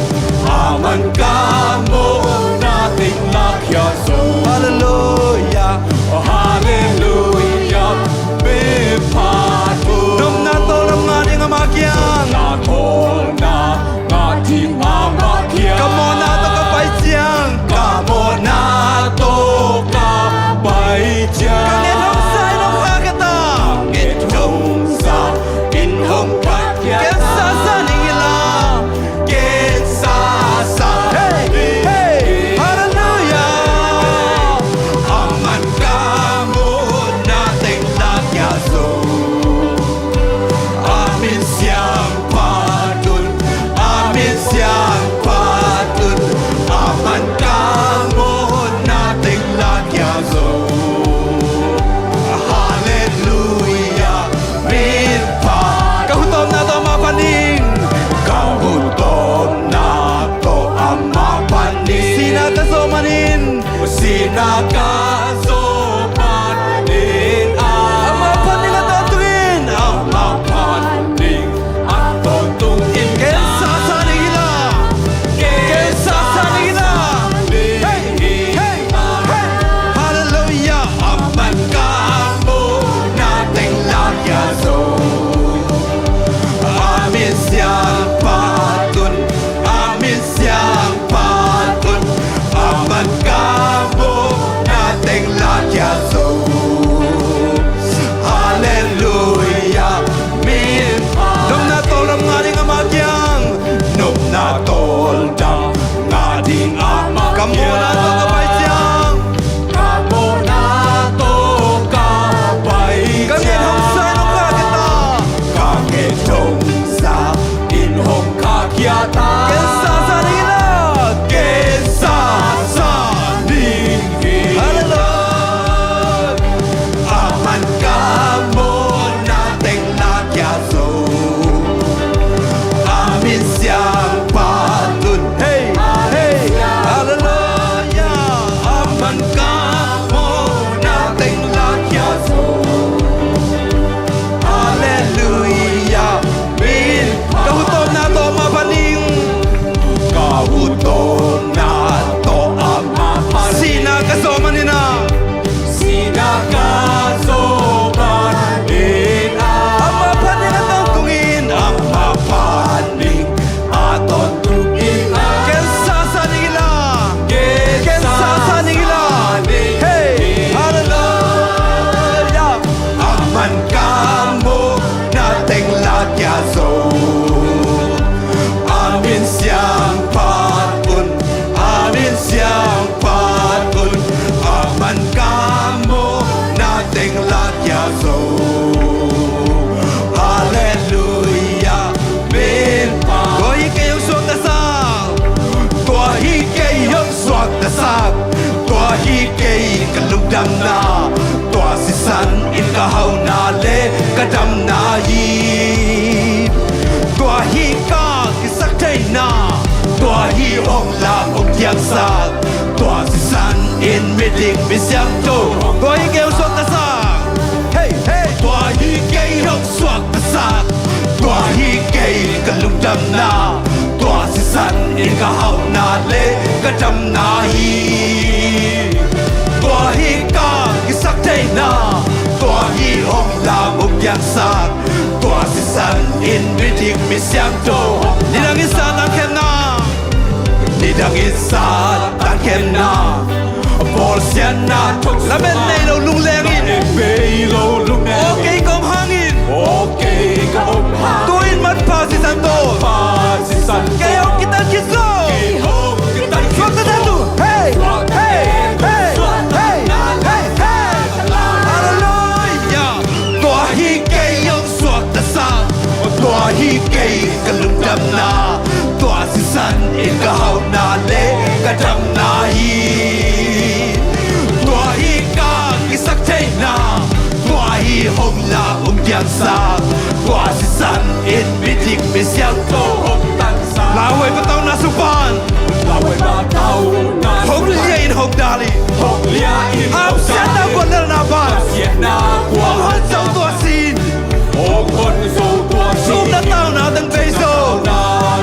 ta sak tua hi ke ka lung dam na tua si san in ka hau na le ka dam na hi tua hi ka ki sak thai na tua hi ong la ong yang sak tua si san in mi ding mi siang to tua hi ke sok ta sak hey hey tua hi ke hok sok ta sak tua hi ke ka lung dam na tua si san in ka hau na le ka dam na hi tua hi ka ki sak thai na tua hi ong la ong yang sak tua si san in mi ding mi siang to ni dang in san tan kem na ni dang in san tan kem na bol sian na la ben nei lo lung leng in be lo lung ne okay kom hangin okay kom hang tu in mat pa si san to pa si san ke hok kita kiso ke hok kita kiso ta tu hey hey hey hey hey hey hallelujah tua hi ke yong suak ta sa tua hi ke ka lung dam na tua si san in ka hau na le ka dam na hi tua hi ka ki sak thai na tua hi hong la yang sa tua si san in mi dik mi siang to hong tan sa la wei pa tau na su pan la wei pa tau na hong lia in hong dali hong lia in hong sian na ko na ba sian na ko hong sau tua sin hong hon sau tua sin su na tau na dang bei so na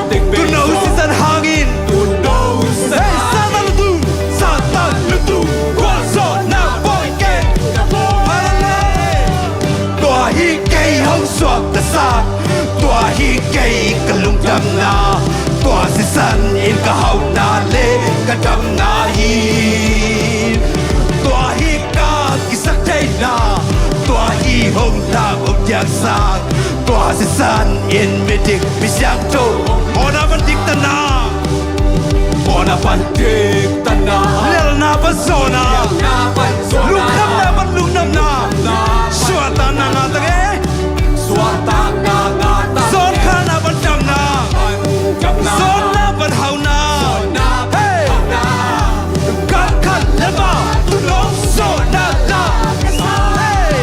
tik bei so tu no si san hangin tu no sa hey sa ta lu tu sa ta lu tu ko so na boy ke tua hi ke hong suak ta sa tua hi ke ka lung dam na tua si san in ka hau na le ka dam na hi tua hi ka ki sak thai na tua hi hong la ong yang sa tua si san in mi dik mi siang to ona ban dik ta na ona ban dik ta na lel na ba zona lu kham na ban lu nam na suata na nga ta ge suata na nga ta son khana ban jam na son na ban hau na hey kan kan le ba tu no so na la hey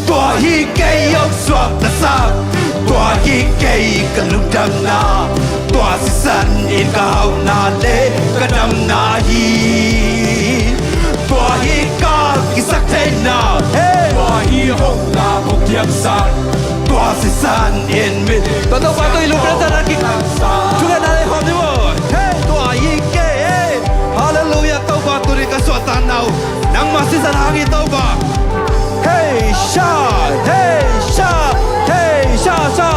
tua hi ke yok suak ta sa tua hi ke ka lung dam na tua si san in ka hau na le ka dam na hi tua hi ka ki sak thai na hey tua hi hong la hong yang sa tua si san in mi to to ba to ilu pra ta ki chuga na le hom ni mo hey tua hi ke hey hallelujah to ba tu ri ka so ta nau nang ma si san hangi to ba hey sha hey sha hey sha sha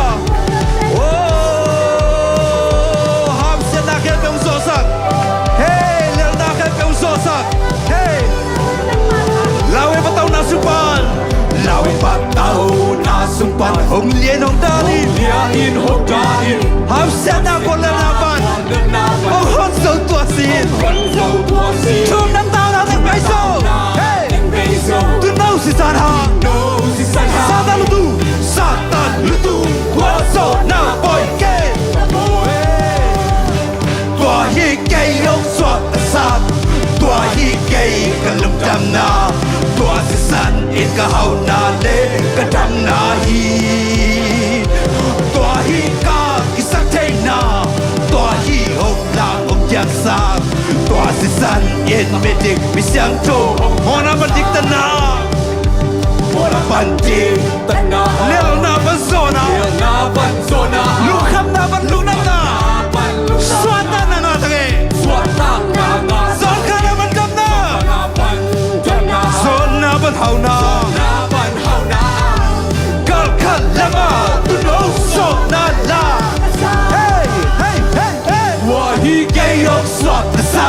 oh ham se na ke pem so sak hey le na ke pem so sak hey lawe pa tau na supan lawe pa tau na supan hong lien hong dali lia in hong dali ham se na ko la na ban hong hon so tua sin thum nam tau na ting bai so hey tu nau si san ha sa ta lu tu sa ta lu tu wa so na boy ke tua hi ke yong so ta sa tua hi ke ka lung dam na tua si san in ka hau na le ka dam na hi tua hi ka ki sak thai na tua hi hong la ong yang sa tua si san in mi dik mi siang to ona ban dik ta na ona ban dik ta na lel na ban zona lu kham na ban lu na na swata na nga ta ge zon ka na ban dam na zon na ban hau na kal kal lama tu no so na la hey hey hey hey tua hi ke yok swat ta sa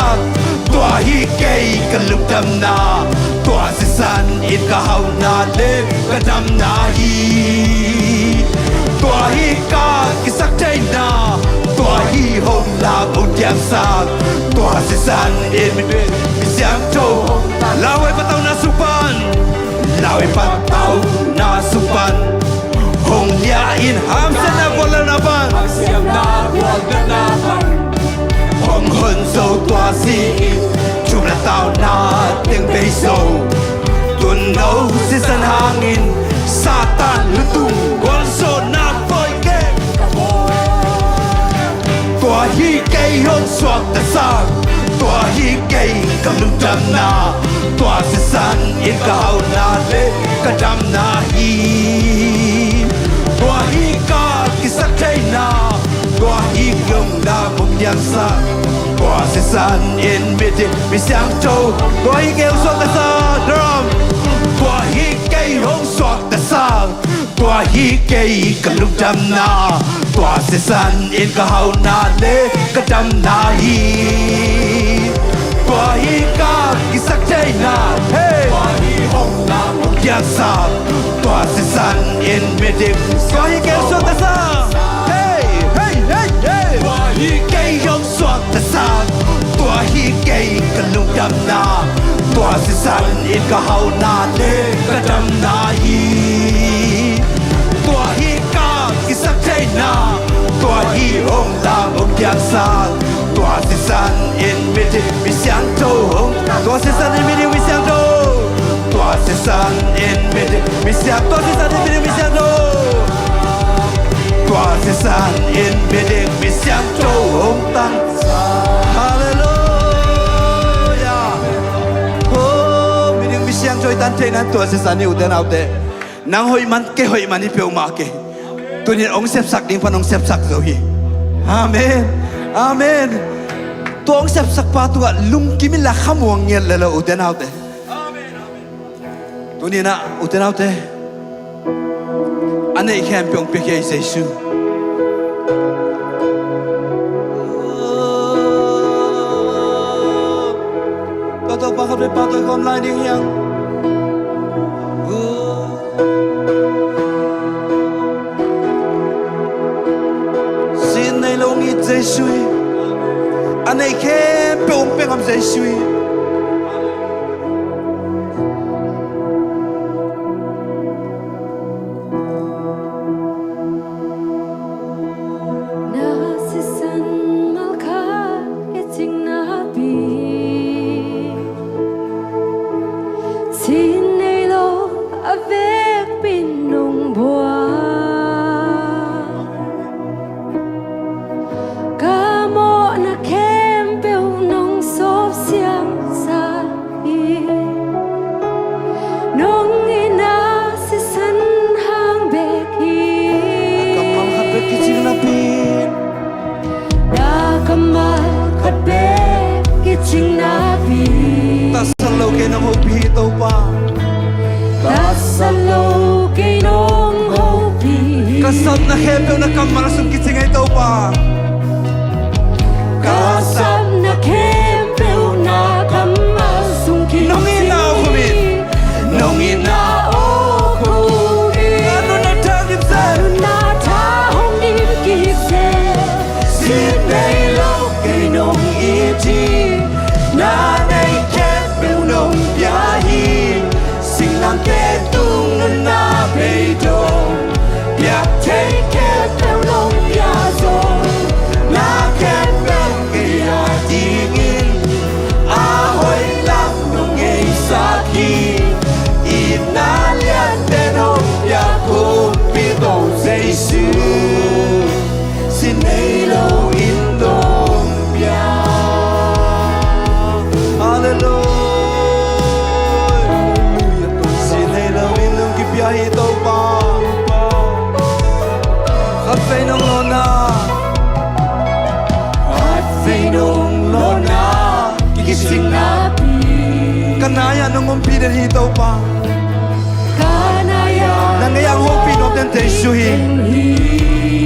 tua hi ke ka lung dam na tua si san in ka hau na le ka dam na hi tua hi ka ki sak thai na tua hi hong la ong yang sa tua si san in mi siang to lawe pa tau na supan lawe pa tau na supan hong lia in ham se na wala na ban hong hon so tua si chung là tao na tiếng bay sâu tuần nấu sẽ sân hangin Satan lutung con số na phơi kê tua hi cây hôn suốt ta sang tua hi cây cầm lung trầm na tua sẽ sân yên cao na lê cả đam na hi tua hi ca kỳ sắc trái na tua hi gồng na mục nhang sa tua sẽ sân yên mê đi mê sáng trâu tua hi kêu suốt ta sang drum tua hi cây hôn suốt ta sang tua hi cây cầm lung trầm na tua sẽ sân yên cao na lê cả đam na hi tua hi ca kỳ sắc trái na tua hi hồng na mục nhang sa tua sẽ sân yên mê đi tua hi kêu suốt ta sang tua hi cây hồng suốt ta sang tua hi cây cầm lung trầm na tua sẽ sân yên cao na lê cả đam na hi tua hi ca kỳ sắc trái na tua hi hồng na mục nhang sa tua sẽ sân yên mê đi mê sáng trâu tua sẽ sân yên mê đi mê sáng trâu tua sẽ sân yên mê đi mê sáng tua sẽ sân yên mê đi mê sáng trâu tua sẽ sân yên mê đi mê sáng trâu hồng tăng Hallelujah oh mê đi mê sáng trâu tan thế nan tua sẽ sân yêu tên nào thế nang hoi man ni peu ma ke tu ni ong sep sak ding panong sep sak zo hi amen amen tu ong sep sak pa tu lung kimi la khamuang ngel la u ten autte amen amen tu ni na u ten autte ane khem pyong pe ke jesu pa to pa khabe pa to kom lai ding yang Giêsu, anh ấy khen bông bông am Giêsu. Kasap na hebel na kamarasong kitsing ay tau pa. Kasap na hebel na kamarasong kitsing. Nung inaw kumit. Nung inaw kumit. Ano na tagip sa? Ano na tahong nibigit sa? Sinay lo kay nung iti. Nanay hebel nung biyahin. Singlang ketong na nabeidong. Biak take care of long yazo na ken bel kaya dingin ahoy lang nung ay saki inalian tenong yakong pitong Jesu sinelo indong biak Hallelujah sinelo indong kipiyahi ito pa At vay nung lona At vay nung lona Gigising na Kanaya nung umpinan hitaw pa Kanaya Nangayang hopin of temptation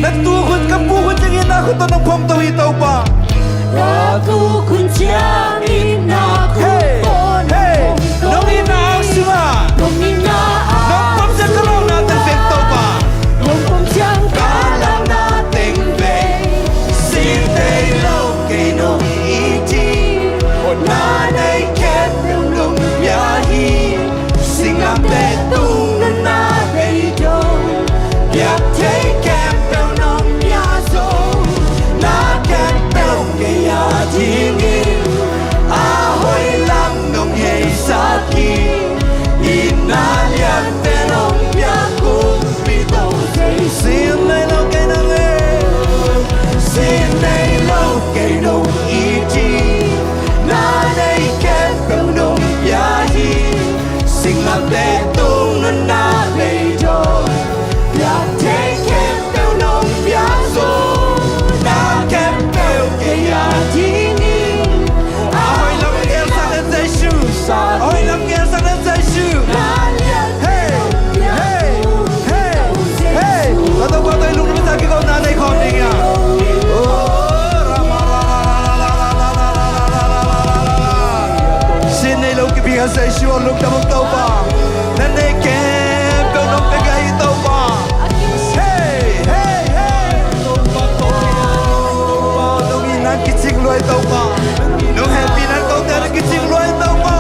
Nagtukod ka bukod yung inakot to ng pamtaw hitaw pa Nagtukod siyang inakot Hey! Nung inaak siya Nung inaak Nung pamsya ka lang natin vektaw pa Nung pamsyang kalang nating bay Sintay lo kay nung iti O nanay ket nung biyahi Singang betong na nabedong Biyak tay kempel nung yaso Na kempel kaya tingin kia say sure lúc đâm tàu ba nên này kem tàu nông cái gai tàu ba hey hey hey tàu ba nông in nát cái chiếc loài tàu ba nông happy nát câu tên cái chiếc loài tàu ba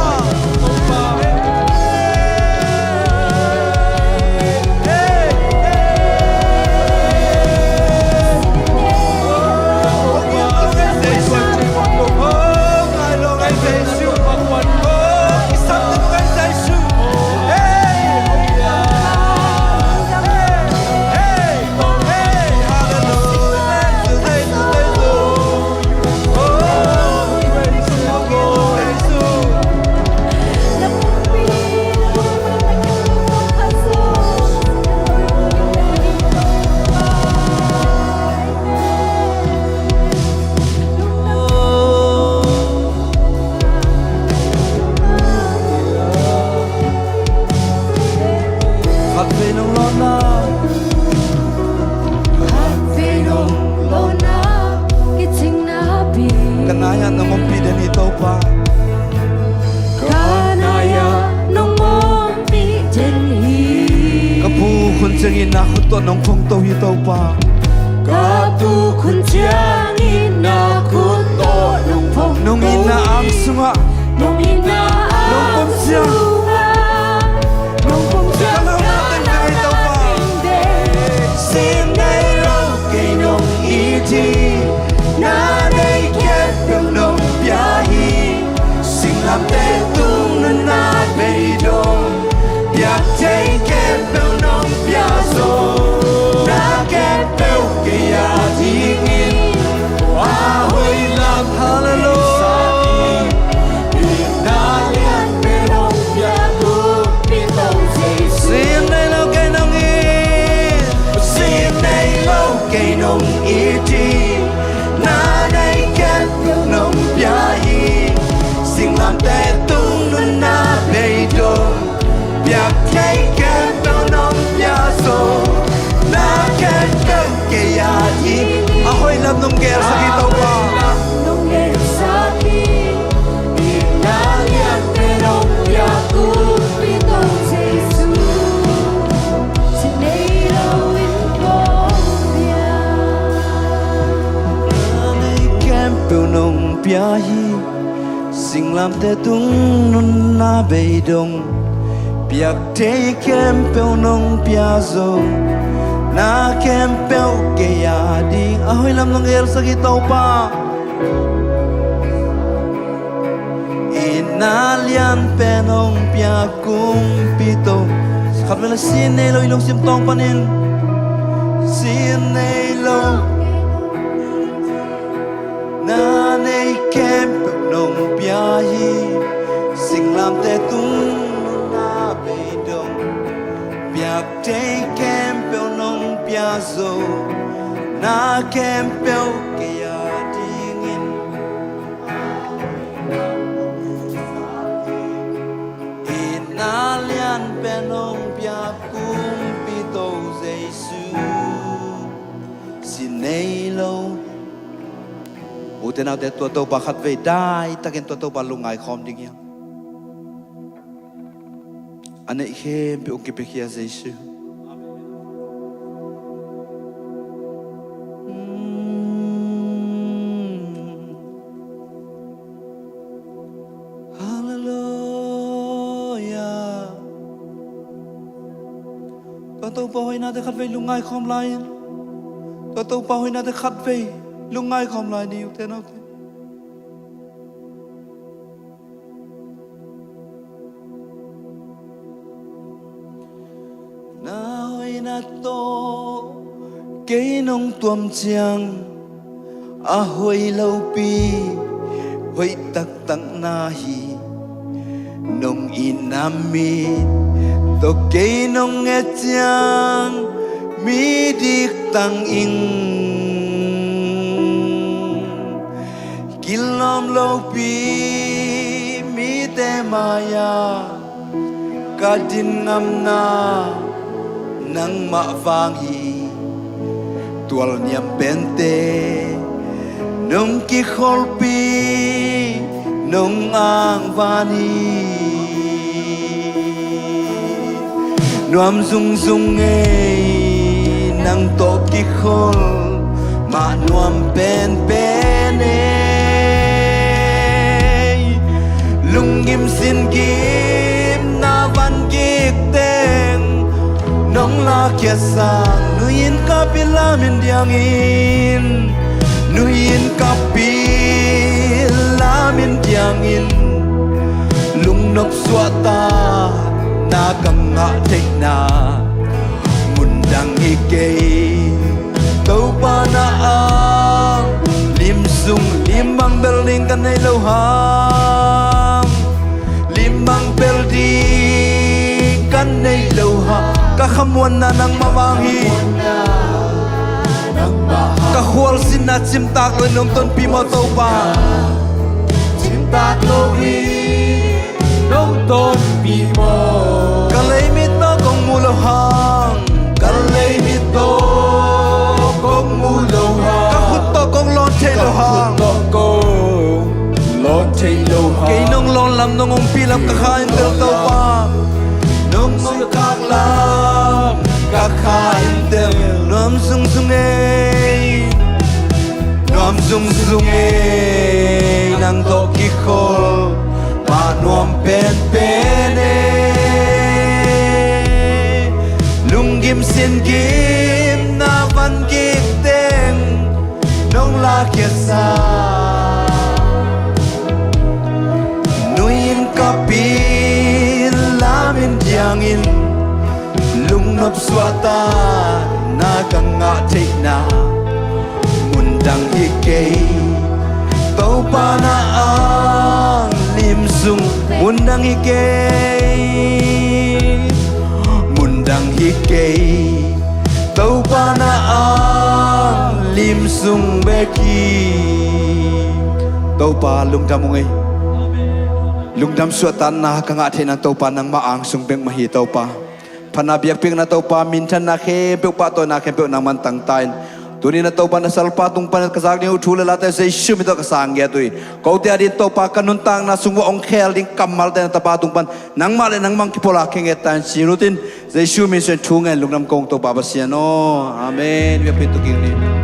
Jengin aku to nong phong to hi to pa Katu kun jangin aku to nong phong nong ina am sunga nong ina am sunga nong phong jang kan to pa sim dai lo ke nong iti na dai ket nong pia hi sing lam te tung na be dong ya take ket nong pia so na ket ke ya dingin wa hoi lam hallelujah na lian pe nong pia ku pi tong Jesus sim nei lo ke nong i sim nei lo ke nong iti na dai ket nong pia hi sing lam te tung na be dong ya take ket nong pia so na ket ke ya dingin ahoy lam nong ger sa kita pa nong ger sa ki na lian pe nong pia ku pi tong Jesus sin nei lo in ko ya nei kem pe nong pia hi sing lam te tung nun na be dong piak te kem pe nong pia zo na kem pe ke ya ding ahoy lam nong ger sa kita pa inalian pe nong pia kum pito khat mela sin nei lo ilong sim tong panin sin nei lo na nei kem pe nong pia hi sing lam te tung na be dong piak te kem pe nong pia zo na kem pe ke ya dingin inalian pe nong pia kum pito jesu sin nei lo uten out tua tau pa khat ve dai takin tua tau pa lungai khom ding ya ane khem pe ong ke pe khia jesu hallelujah tua tau pa hoi na te khat ve lungai khom lai tua tau pa hoi na te khat ve lungai khom lai ni uten out na hoi na to cây nông tuom chiang a hoi lâu pi hoi tak tang na hi nông in nam mi to cây nông nghe chiang mi dik tang in kilom lâu pi mi te maya kadin ngam na nang ma vang hi tual niam bente nong ki khol pi nong ang vani nuam sung sung e nang to ki khol ma nuam pen pen e lung gim sin gim na van gik teng nong la kia sang nuin kapila min diang in nuin kapila min diang in lung nok suata na kam nga tek na mundang ikei tau pa na ang lim sung limang building kan ay lohang limang building kan ay lohang kahamuan na ng mamangi kahual sinat simtak lo nung ton pimo tau pa simtak lo nung ton pimo kalay mito kong mulohang kalay mito kong mulohang kahuto kong lonte lohang lonte lohang kay nung lon lam nung pilam kakain del tau pa nung kak lam kakain del nuam sung sung e nuam sung sung e nang to ki khol ma nuam pen pen e lung gim sin gim na van gik teng nong la kia sa nuin kapil lamin diangin lung nop swata na kanga take na mundang hikay tau pa na ang limsung mundang hikay tau pa na ang limsung beki tau pa lungdam ngay lungdam suatan na kangate ng tau pa ng maang sung beng mahi tau pa panabiak ping na tau pa minsan na ke pe pa to na ke pe nang mantang tain tuni na tau pa na salpa tung panat kasak ni uthula la ta sei shum to kasang ya tui kau te adi tau pa kanuntang na sungwa ong khel ding kamal ta tapa tung pan nang male nang mang kipola kenge tan si rutin sei shum min sen thungan lungnam kong tau pa basiano amen we pitu king ni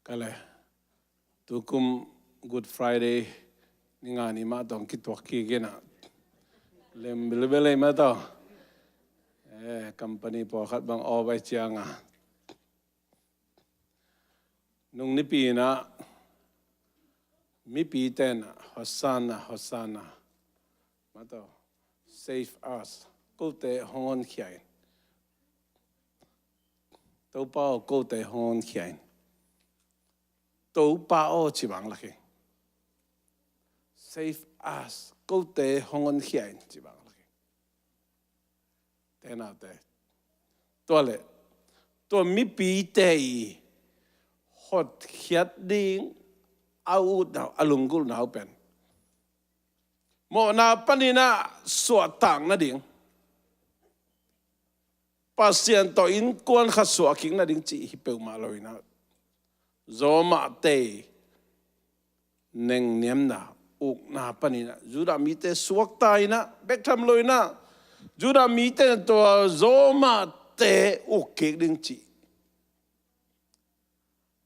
kale tukum Good Friday ni nga ni ma tong kitwak ki gena lem belebele ma to company po khat bang o bai chianga nung ni pi na mi pi ten hosana ma to save us ko te hon khiai to pa ko te hon khiai tau pa o chi bang la ke save us ko te hongon hian chi bang la ke te na te to le to mi pi te hot hiat ding au na alungul na pen mo na panina so tang na ding pasien to in kuan kha so king na ding chi hi pe ma loina zoma te neng niam na uk na panina juda mi te suak tai na bek tham loi na juda mi te to zoma te uk ke ding chi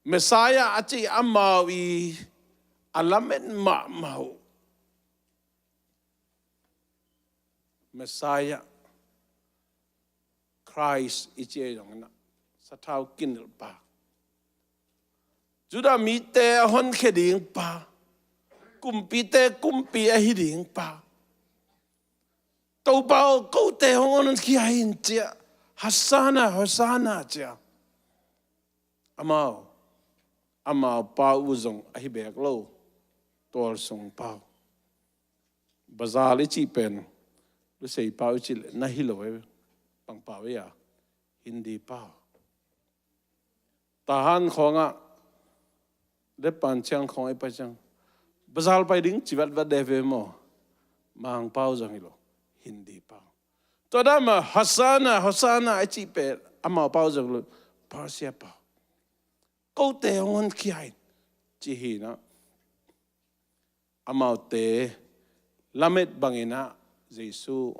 Messiah achi amawi alamen ma mau Messiah Christ ichi yong na sa thau kinil pa Juda mi te hon kheding pa kumpi te kumpi a hiding pa tàu bao câu te hong on ki hain chia Hosanna chia amao pa uzong a hi bek lo tol song pa bazar li chi pen lu sei pa chi na hi lo pang pa ya hindi pa tahan khonga de pan chang khong ai pa chang bazal pai ding chivat va deve mo mang pau jang lo hindi pau to da ma Hosanna ai chi pe ama pau jang lo parsia pau câu te on ki ai chi hi na ama te lamet bangina Jesu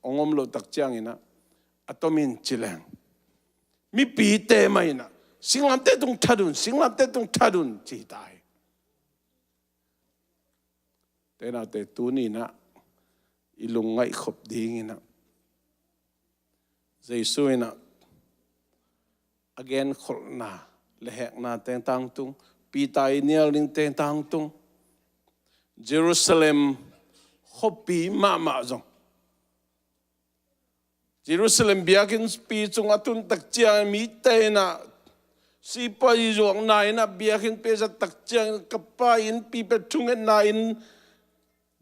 ongom lo tak chang ina atomin chilang mi pi te mai na singlam te tung thadun chi tai te na te tu ni na ilung ngai khop ding ina Jesu ina again khol na lehek na teng tang tung pi tai nial ning teng tang tung Jerusalem hopi ma zong Jerusalem biakin pi chung atun tak chiang mi te na si pa yi zong nai na biakin pe sa tak chiang kapa in pi pe chung en na in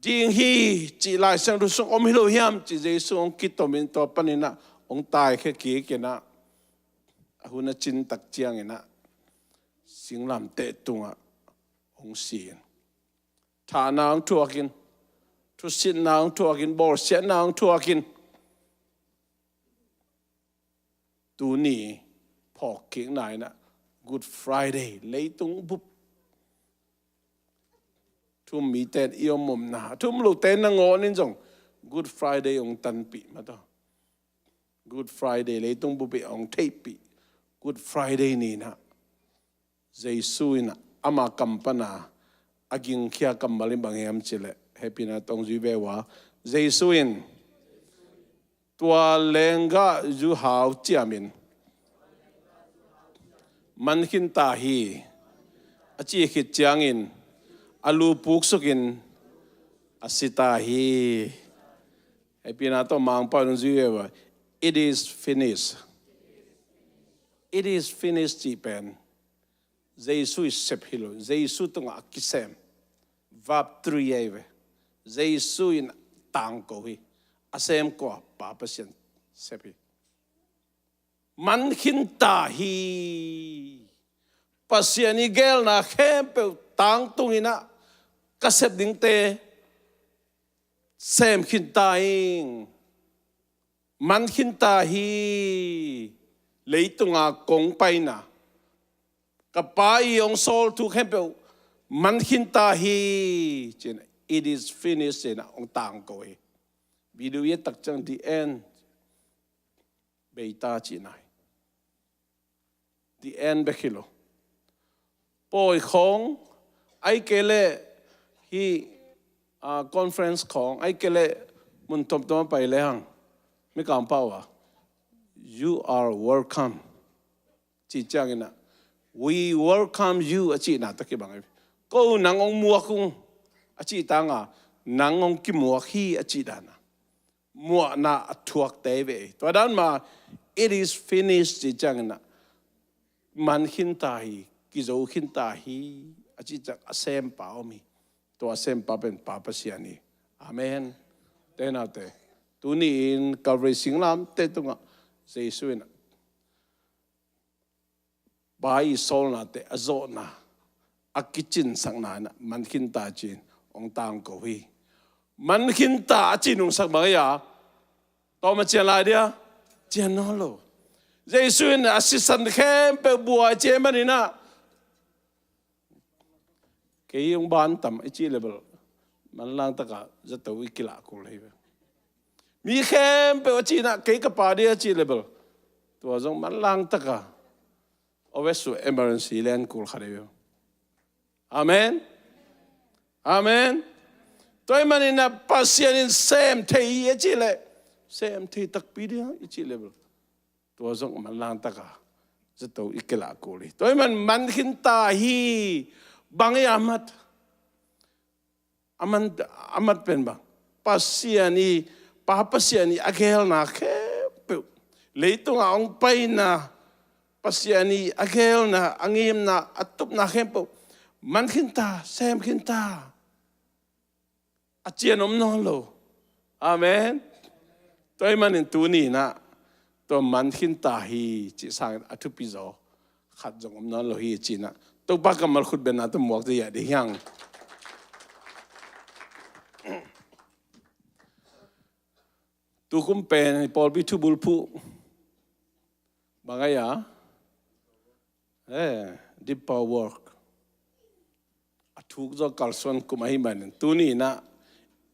ding hi chi lai sang ru song om hilo hiam chi Jesu ong kitomin to panina ong tai khe ki ke na ahuna chin tak chiang ina singlam te tunga ong sin tha na ong tuakin tu sin na ong tuakin bor sen na ong tuakin tu ni phok king nai na Good Friday lấy tung búp thum mi ten iom mom na thum lu ten na ngo nin jong Good Friday ong tan pi ma to Good Friday lấy tung búp pi ong thei pi Good Friday ni na Jesu ina ama kampana aging khia kambalim bangem chile happy na tong ji bewa Jesu in tua lenga ju hau chiamin man hin ta hi achi khit changin alu puk sukin asita hi happy na to mang pa nu ji bewa it is finished chi pen Jesu is sephilo Jesu tunga kisem vap trieve Jesu in tang ko hi asem ko pa pasien sepi man hin ta hi pasien igel na khempe tang tungina kasep ding te sem hin ta ing man hin ta hi leitunga kong paina kapai ong sol tu khempe man hin ta hi chen it is finished in ong tang ko hi video ye tak chang the end beita chi nai the end bekhilo poi khong ai kele hi conference khong ai kele mun tom tom pai le hang mi kam pawa you are welcome chi chang ina we welcome you achi na ta ke bang ko nang ong mua kung achi tanga nang ong ki mua hi achi dana mua na thuak te ve to dan ma it is finished chi chang na man hin ta hi ki zo hin ta hi achi chak asem pa omi to asem pa pen pa pa siani amen te na te tu ni in Calvary Singlam te tunga Jesu na bai sol na te azo na akichin sang na man hin ta chin ong tang ko hi man hin ta chin ong sak ba ya to ma chen la dia chen no lo Jesu na assistant khem pe bua che manina ke yung ban tam chi level man lang ta ka za to ikila ko le mi khem pe chi na ke ka pa dia chi level to zong man lang ta ka ovesu emergency len kul khare amen amen toy manina pasien in sem thei chi le sem thei tak pi dia chi level to zong man lang ta ka za to ikila ko le toy man hin ta hi bang yamat amat pen bang pasiani papasiani agel na ke leitung ang pay na pasiani agel na angim na atup na kempo man kinta sem kinta achian nolo amen toy manin tuni na to man kinta hi chi sang atupizo khat jong nolo hi chi na to ba kamal khut ben na to mok ya de yang tu kumpen Paul bitu bulpu bagaya deep power work atuk zo kalson kumahi man tuni na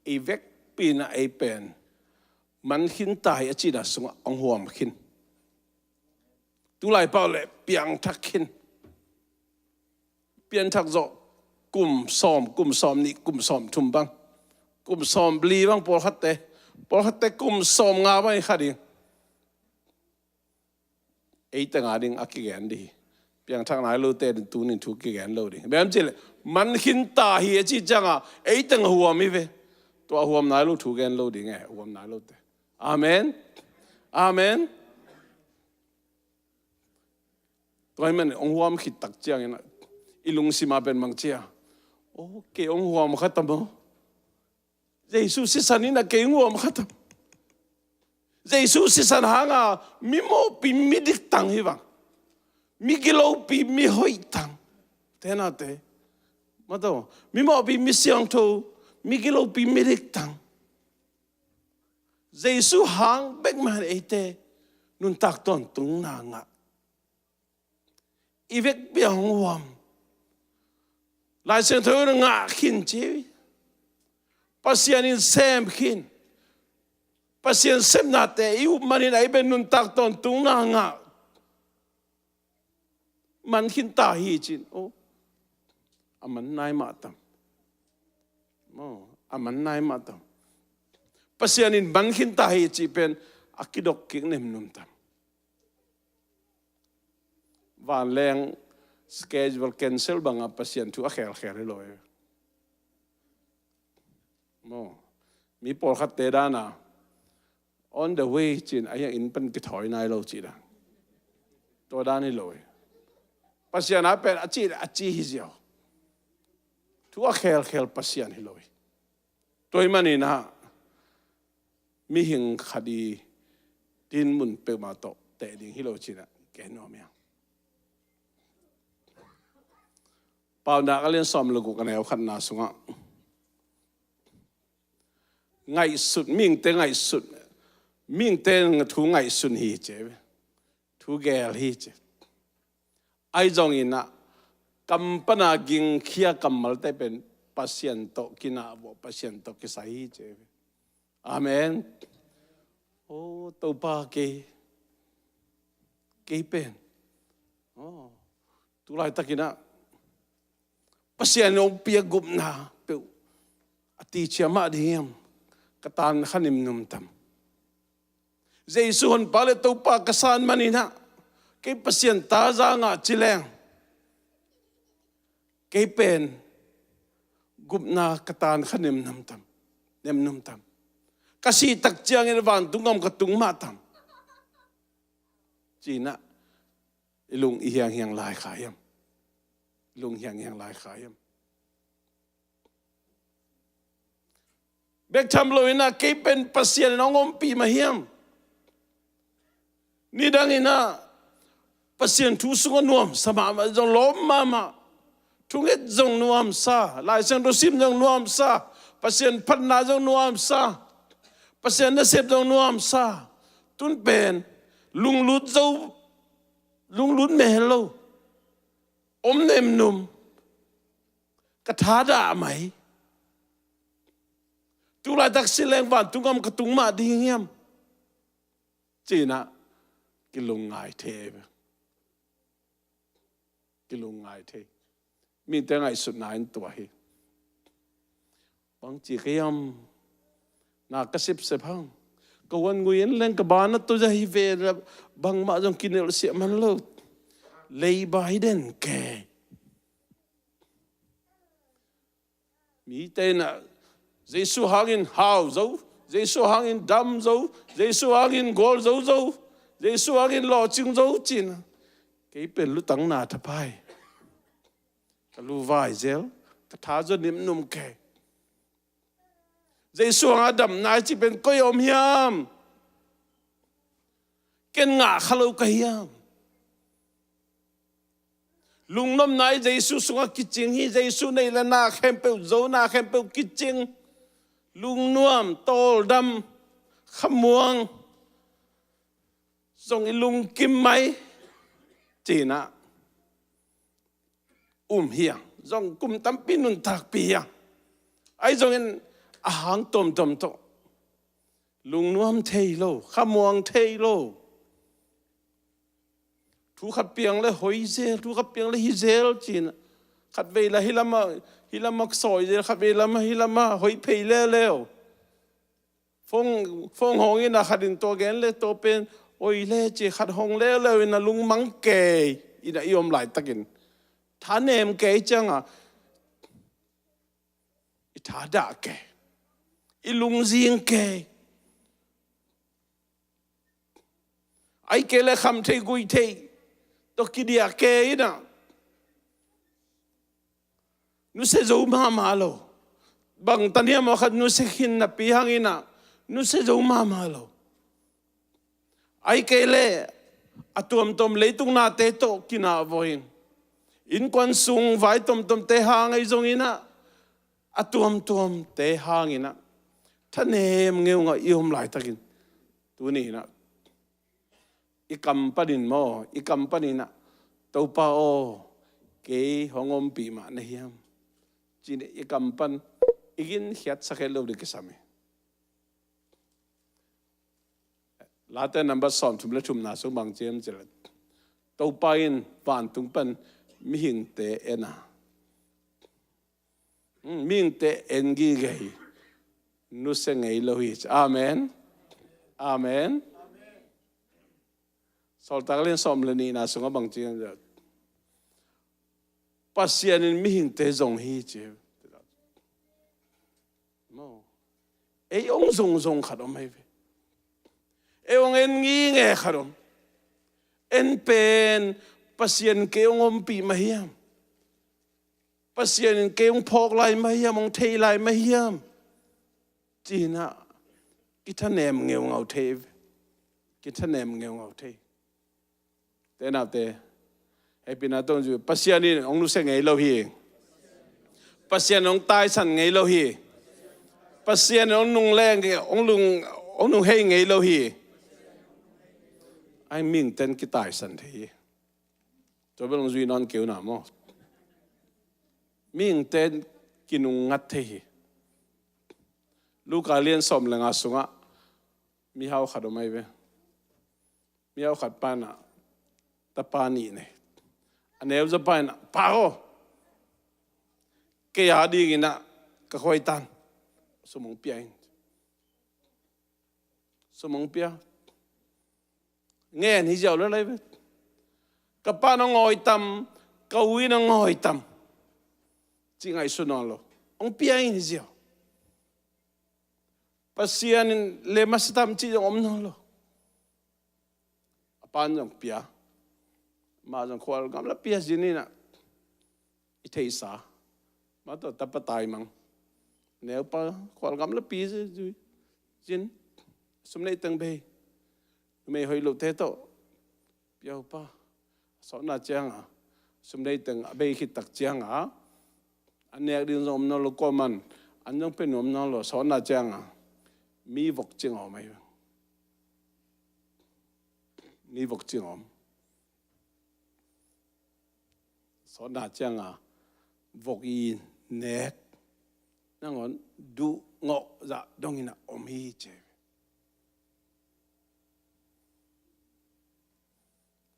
evek pina pen man hin tai achi da sunga ong huam khin tu lai pau le piang thak khin pian thak zo kum som ni kum som thum bang kum som bli bang por hatte kum som nga bai khadi ei tanga ding akigen di piang thak nai lo te tu ni thu ki gen lo di bem chile man hin ta hi chi changa ei tang huam mi ve to huam nai lo thu gen lo di nge huam nai lo te amen amen toy man ong huam khit tak chiang ina ilung sima ben mang chia o ke ong huam khatam Jesus si sanina ke huam khatam Jesus si san hanga mi mo pi mi dik tang hi bang mi kilo pi mi hoi tang tena te mato mi mo pi mi siang tho mi kilo pi mi dik tang Jesus hang bek man ete nun tak ton tung na nga ivek bi hong wam lai sen tho nga khin chi pasian in sem khin pasien sem na te iu manin ai ben nun tak ton tung na nga man hin ta hi chin o aman nai ma tam aman nai ma tam pasien in man hin ta hi chi pen akidok king nem num tam van leng schedule cancel banga pasien tu a khel loi mi por khat te dana on the way chin aya in pan ki thoi nai lo chi da to da ni loi pasian a pen achi hi zio tu a khel pasian hi loi toy mani na mi hing khadi tin mun pe ma to te ding hi lo chi da ke no mya pau na ka len som lo ku ka neu khat na sunga ngai sut ming te ngai sut ming ten thu ngai sun hi che thu gel hi che ai jong ina kampana ging khia kamal te pen pasien to kina bo pasien to ki sai che amen o to pa ke pen tu lai takina pasien no pia gup na pe ati chama diem katan khanim num tam Jesus hon pale to pa kasan manina ke pasien ta za nga chileng ke pen gupna katan khanim nam tam nem num tam kasi tak chiang in van tungam ka tung ma tam china ilung hiang lai khayam lung hiang lai khayam bek tham lo ina ke pen pasien nongom pi ma hiam ni dang ina pasien thu sunga nuam sama ma jong lom mama thunget jong nuam sa lai sang do sim jong nuam sa pasien phat na jong nuam sa pasien na sep jong nuam sa tun pen lung lut me hello om nem num ka tha da mai tu lai tak sileng van tungam ka tung ma ding hiam china kilung ngai the min te ngai sut nain tua hi bang chi kayam na kasip se phang ko wan nguyen leng ka bana to ja hi ve bang ma jong kinel se man lo lei Biden ke mi te na Giêsu hangin hào dấu, Giêsu hangin đâm dấu, Giêsu hangin gol dấu dấu, Giêsu hangin lọ chừng dấu chín. Cái bên lu tăng na tháp hai, cái lu vai zel, cái tháo cho niệm nôm kề. Giêsu hang đâm na chỉ bên coi om hiam, ken ngã khalu cái hiam. Lung nom nai Giêsu sunga kitching hi Giêsu nei la na khem pe zo na khem pe kitching lung nuam tol dam khamuang song i lung kim mai china hiang song kum tam pinun tak piang ai song en ahang tom tom to lung nuam thei lo khamuang thei lo thu khát piang le hoi zel thu khát piang le hi zel chin khát về là hilama soi zel khát về là hilama hoi phei le leo phong hong ina khát in to gen le to pen oi le chi khát hong le le ina lung mang ke ina iom lai takin tha nem ke chang a i tha da ke i lung riêng ke ai ke le kham thei gui thei to kidia ke ina nu se zo ma lo bang tania mo khat nu se khin na pi hang ina nu se zo ma lo ai ke le atom tom le tung na te to kina voin in quan sung vai tom te hang ai zong ina atom te hang ina thanem ngeu nga iom lai takin tu ni na ikam panin mo ikam panina tau pa o ke hongom pi ma na hiam chin ikam pan igin hiat sakelo de kesame lata number som thum le thum na so bang chem chel tau pa in pan tung pan mi hing te ena ming te engi gai nu se ngei lo hi amen amen. Sol tagalin som leni na sunga bang chiang ja pasien in mi hing te zong hi che mo e ong zong khadom hai ve e ong en ngi nge khadom en pen pasien ke ong om pi ma hiam pasien ke ong phok lai ma hiam ong thei lai ma hiam china kithanem ngeu ngau thei kithanem ngeu ngau thei thế nào thế hay pin nào tôi nói pasien đi ông nu sẽ ngày lâu hi pasien ông tai san ngày lâu hi pasien ông nung lên cái ông nung hay ngày lâu hi ai mình tên cái tai san thế cho bên ông duy non kêu nào mà mình tên cái nung ngắt thế lúc cả liên xóm là ngã xuống á mi hao khát ông ấy về mi hao khát pan à tapani ne anew za paina pao ke ya di gina ka khoi tan sumong piang sumong pia nghe ni jaw le lai ka pa no ngoi tam ka wi no ngoi tam chi ngai su no lo ong piang ni jaw pasien le mastam chi om no lo pan jong pia mà rằng khoa gam là pia gì nè ít thấy sao mà tôi tập tài mang nếu pa khoa gam là pia gì chín sum này tăng bê mày hơi lụt thế to pia pa sao na chăng à sum này tăng bê khi tắc chăng à anh này đi dùng nó lo qua mình anh dùng pen dùng nó lo sao na chăng à mi vok chăng à mày mi vok chăng à so na chang à vok in net na ngon du ngọ dạ dong ina om hi che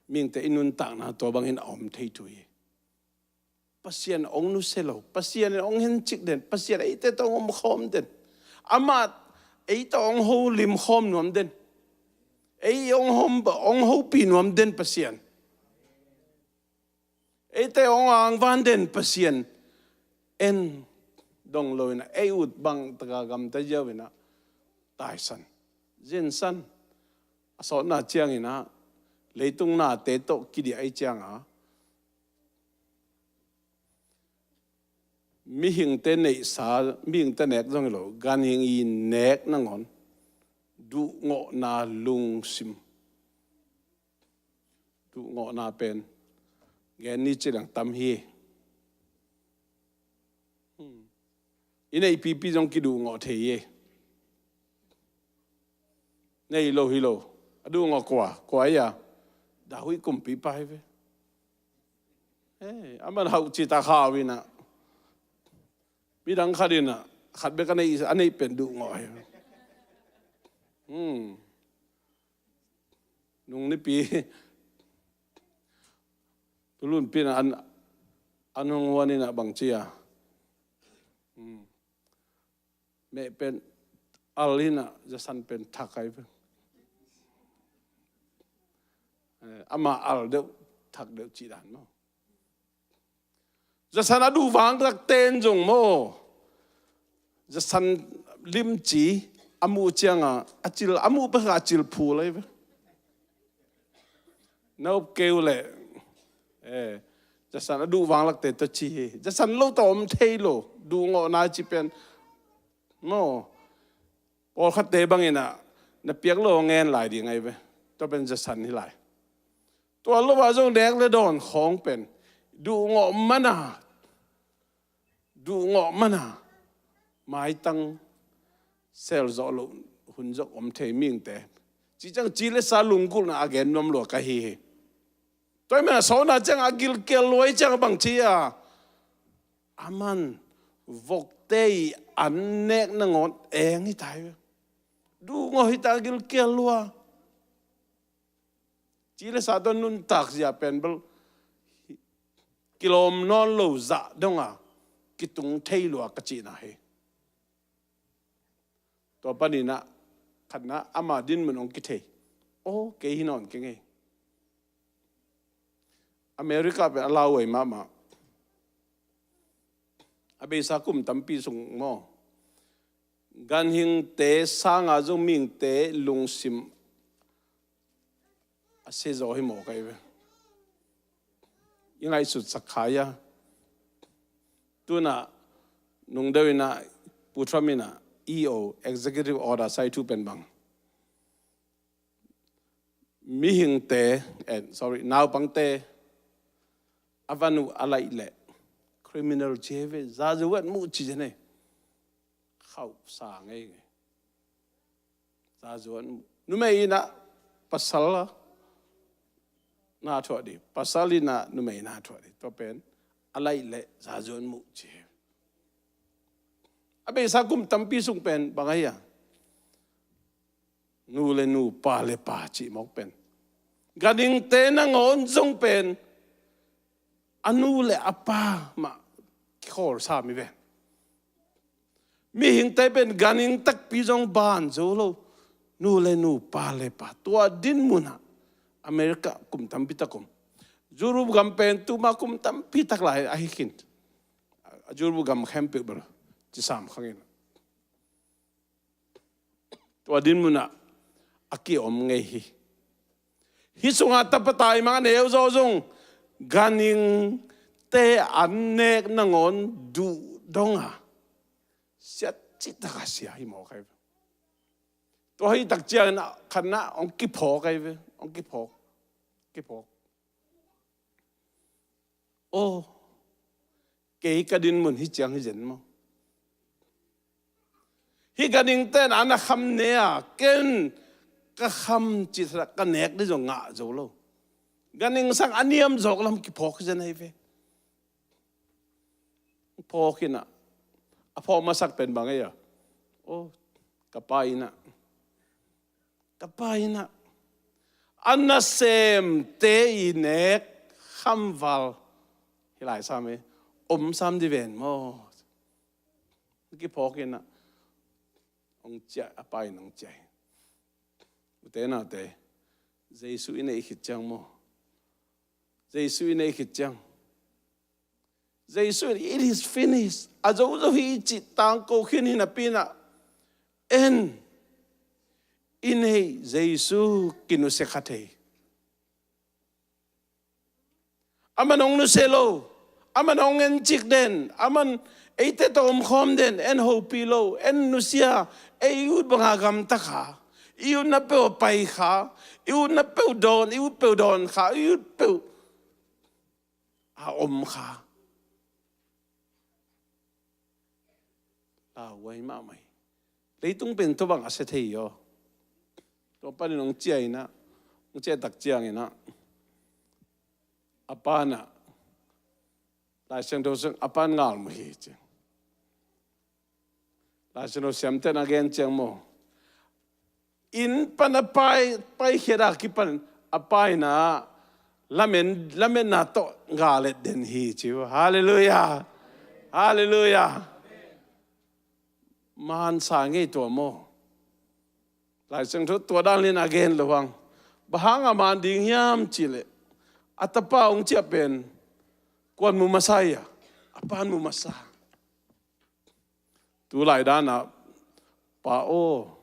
ming te inun ta na to bang in om thei tui pasien ong nu selo pasien ong hen chik den pasien ai te tong om khom den ama ai tong ho lim khom nom den ai ong ho pi nom den pasien ete ong ang van den pasien en dong loi na ei ut bang taka gam ta jaw ina tai san jen san aso na chiang ina leitung na te to ki di ai chiang a mi hing te nei sa mi hing te nek dong lo gan hing I nek na ngon du ngo na lung sim du ngo na pen gen ni chilang tam hi inai pipi jong ki du ngo the ye nei lo hi lo adu ngo kwa ya da hui kum pi pai ve aman hau chi ta kha wi na mi dang khadina khat be ka nei anei pen du ngo he nung ni pi tulun pi na anong wani na bang chia me pen alina jasan pen thakai pe ama al de thak de chi dan mo jasan adu wang rak ten jong mo jasan lim chi amu chianga achil amu pa achil phu lai pe no kêu le jasan adu wang lak te to chi jasan lo tom thei lo du ngo na chi pen no pol khat te bang ina na piak lo ngen lai di ngai ve to pen jasan hi lai to lo wa jong dek le don khong pen du ngo mana mai tang sel zo lo hun zo om thei ming te chi chang chi le sa lung kul na again nom lo ka hi tôi mà số na chẳng agil kel loi chẳng bằng chi à aman vok tei an nek na ngon eng hi tai du ngoi ta agil kel lua chi le sa don nun tak ya pen bel kilom non lo za dong à kitung thei lua ka chi na he to pani na khatna ama din mun ong ki thei o ke hi non ke nge America pe alaw ai mama abe sa kum tampi sung mo gan hing te sanga zo ming te lung sim ase zo hi mo kai ve ingai sut sakhaya tuna nung dawina putramina EO executive order sai tu pen bang mi hing te sorry now pang te avanu alai le criminal cheve za zuat mu chi ne khau sa ngai za zuat nu me ina pasal na tho di pasalina nu me na tho di to pen alai le za zuat mu chi abe sa kum tampi sung pen bangaya nu le nu pa le pa chi mok pen gading te na ngon sung pen anu le apa ma khol sa mi ve mi hing tai pen ganing tak pi jong ban zo lo nu le nu pa le pa tua din muna America kum tam pi takum juru gam pen tu ma kum tam pi tak lai a hikin juru gam khem pe ber chi sam khangin tua din muna aki om ngai hi sunga tapatai ma ne zo zong ganing te anek nangon du donga sia chita ka sia hi mo kai to hi tak chia na khana ong ki pho kai ve ong ki pho o ke ka din mun hi chang hi jen mo hi ganing ten ana kham ne a ken ka kham chi thra ka nek de zo nga zo lo ganing sang aniam zok lam ki phok jan hai ve phokina a pho masak pen bangaya o kapaina anna sem te inek khamwal hilai same sam di ven mo ki phokina ong cha apai nong chai ute na te jesu ine khit chang mo Giêsu này khít chăng Jesus, it is finished. Azo hi chi tang ko khin hin apina. En inei Jesus kinu sekhate. Aman ong nuselo, aman ong en chik den, aman eite to khom den en ho pilo en nusia eyud bangagam takha. Iu na pe pai kha, iu na pe don kha, iu pe a kha. Wai ma mai. Leitung pen to bang ase thei yo. To pa nong chiai na, ng che tak chiang ina. Apana. La seng do seng apan ngal mo hi che. La seng do siam ten again chang mo. In panapai pai hera ki pan apai na lamen na to ngalet den hi chiu. Hallelujah. Hallelujah. Man sa ngay tua mo. Lai sang tu tua dan lin again luang. Bahanga man ding yam chile. Atapa ong chia pen. Kuan mu masaya. Apaan mu masa. Tu lai dana. Pa o.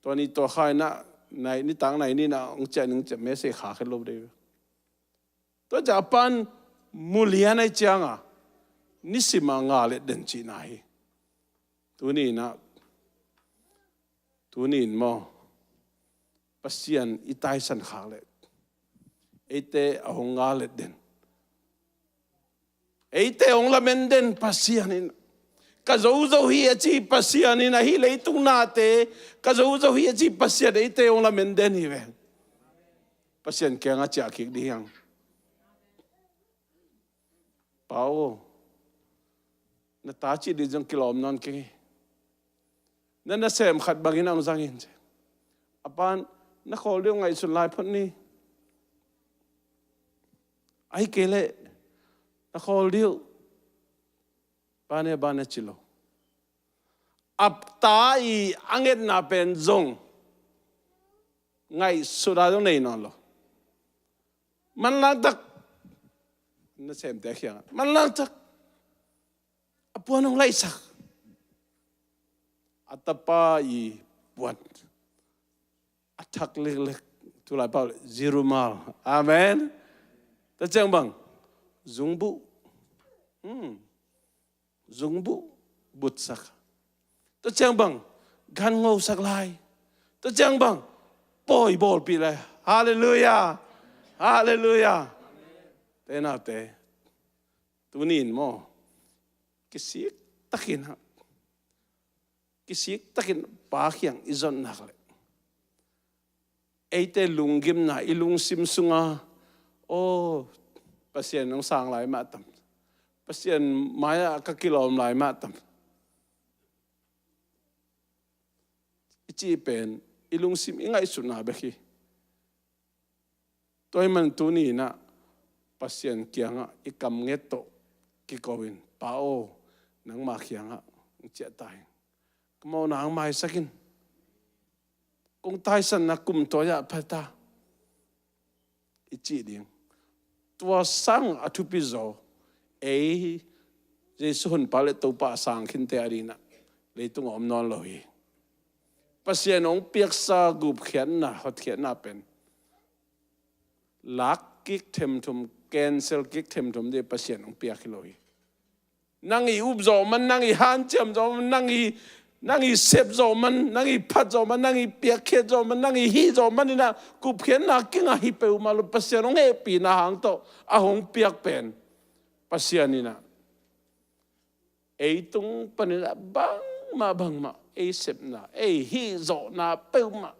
Tua ni tua khai na. Nai ni tang nai ni na ong chia ning chia me se kha khe lob de. Tua japan mulia nai chianga. Nisima ngale den chi nai. Tunin mo pasian itay san khalet ete ahong ngalet den ete ong lamen den pasianin kazo hi achi pasianin hi leitung nate kazo hi achi pasian ete ong lamen den hi ve pasian kya nga cha ki dihang pao na tachi di jong kilom non ki Nana sem khat bangin ang zangin. Apan nakol yung ngay sunlay pot ni. Ay kele nakol diyo. Bane chilo. Apta I angit na pen zong. Ngay sudado na inon lo. Man lang tak. Na sem tek yang. Man lang tak. Apuan ang laisak. Atapa I buat atak lek tulai Paul zirumal amen tajang bang zungbu butsak tajang bang gan ngau saklai tajang bang boy bol pilai hallelujah hallelujah tenate tunin mo kisik takin Kisik takin pakyang izon nakle. Eite lunggim na ilung simsunga. Oh, pasien ng sang lai matam. Pasien maya kakilom lai matam. Ichipen ilung sim ingay sunabeki. Toy man tuni na pasien kya nga ikam ngeto kikawin pao nang makya nga ng tayo. Mau na ang mai sakin. Kung tayo san na kumtoya pata. Ichi ding. Tua sang atupizo. Jesuhun palit to pa sang kinte arina. Leitung non lohi. Pasienong piaksa gup khian na hot khian na pen. Lak kik tem tum cancel kik tem tum de pasienong piak lohi. Nangi ubzo man nangi hancem zo man nangi sep zo man, nangi pat zo man, nangi piakhe zo man, nangi hi zo man ina kupkhen na kinga hi pe umalu pasianong happy na hang to ahong piak pen pasianina. Tung panila bang ma sep na hi zo na pe uma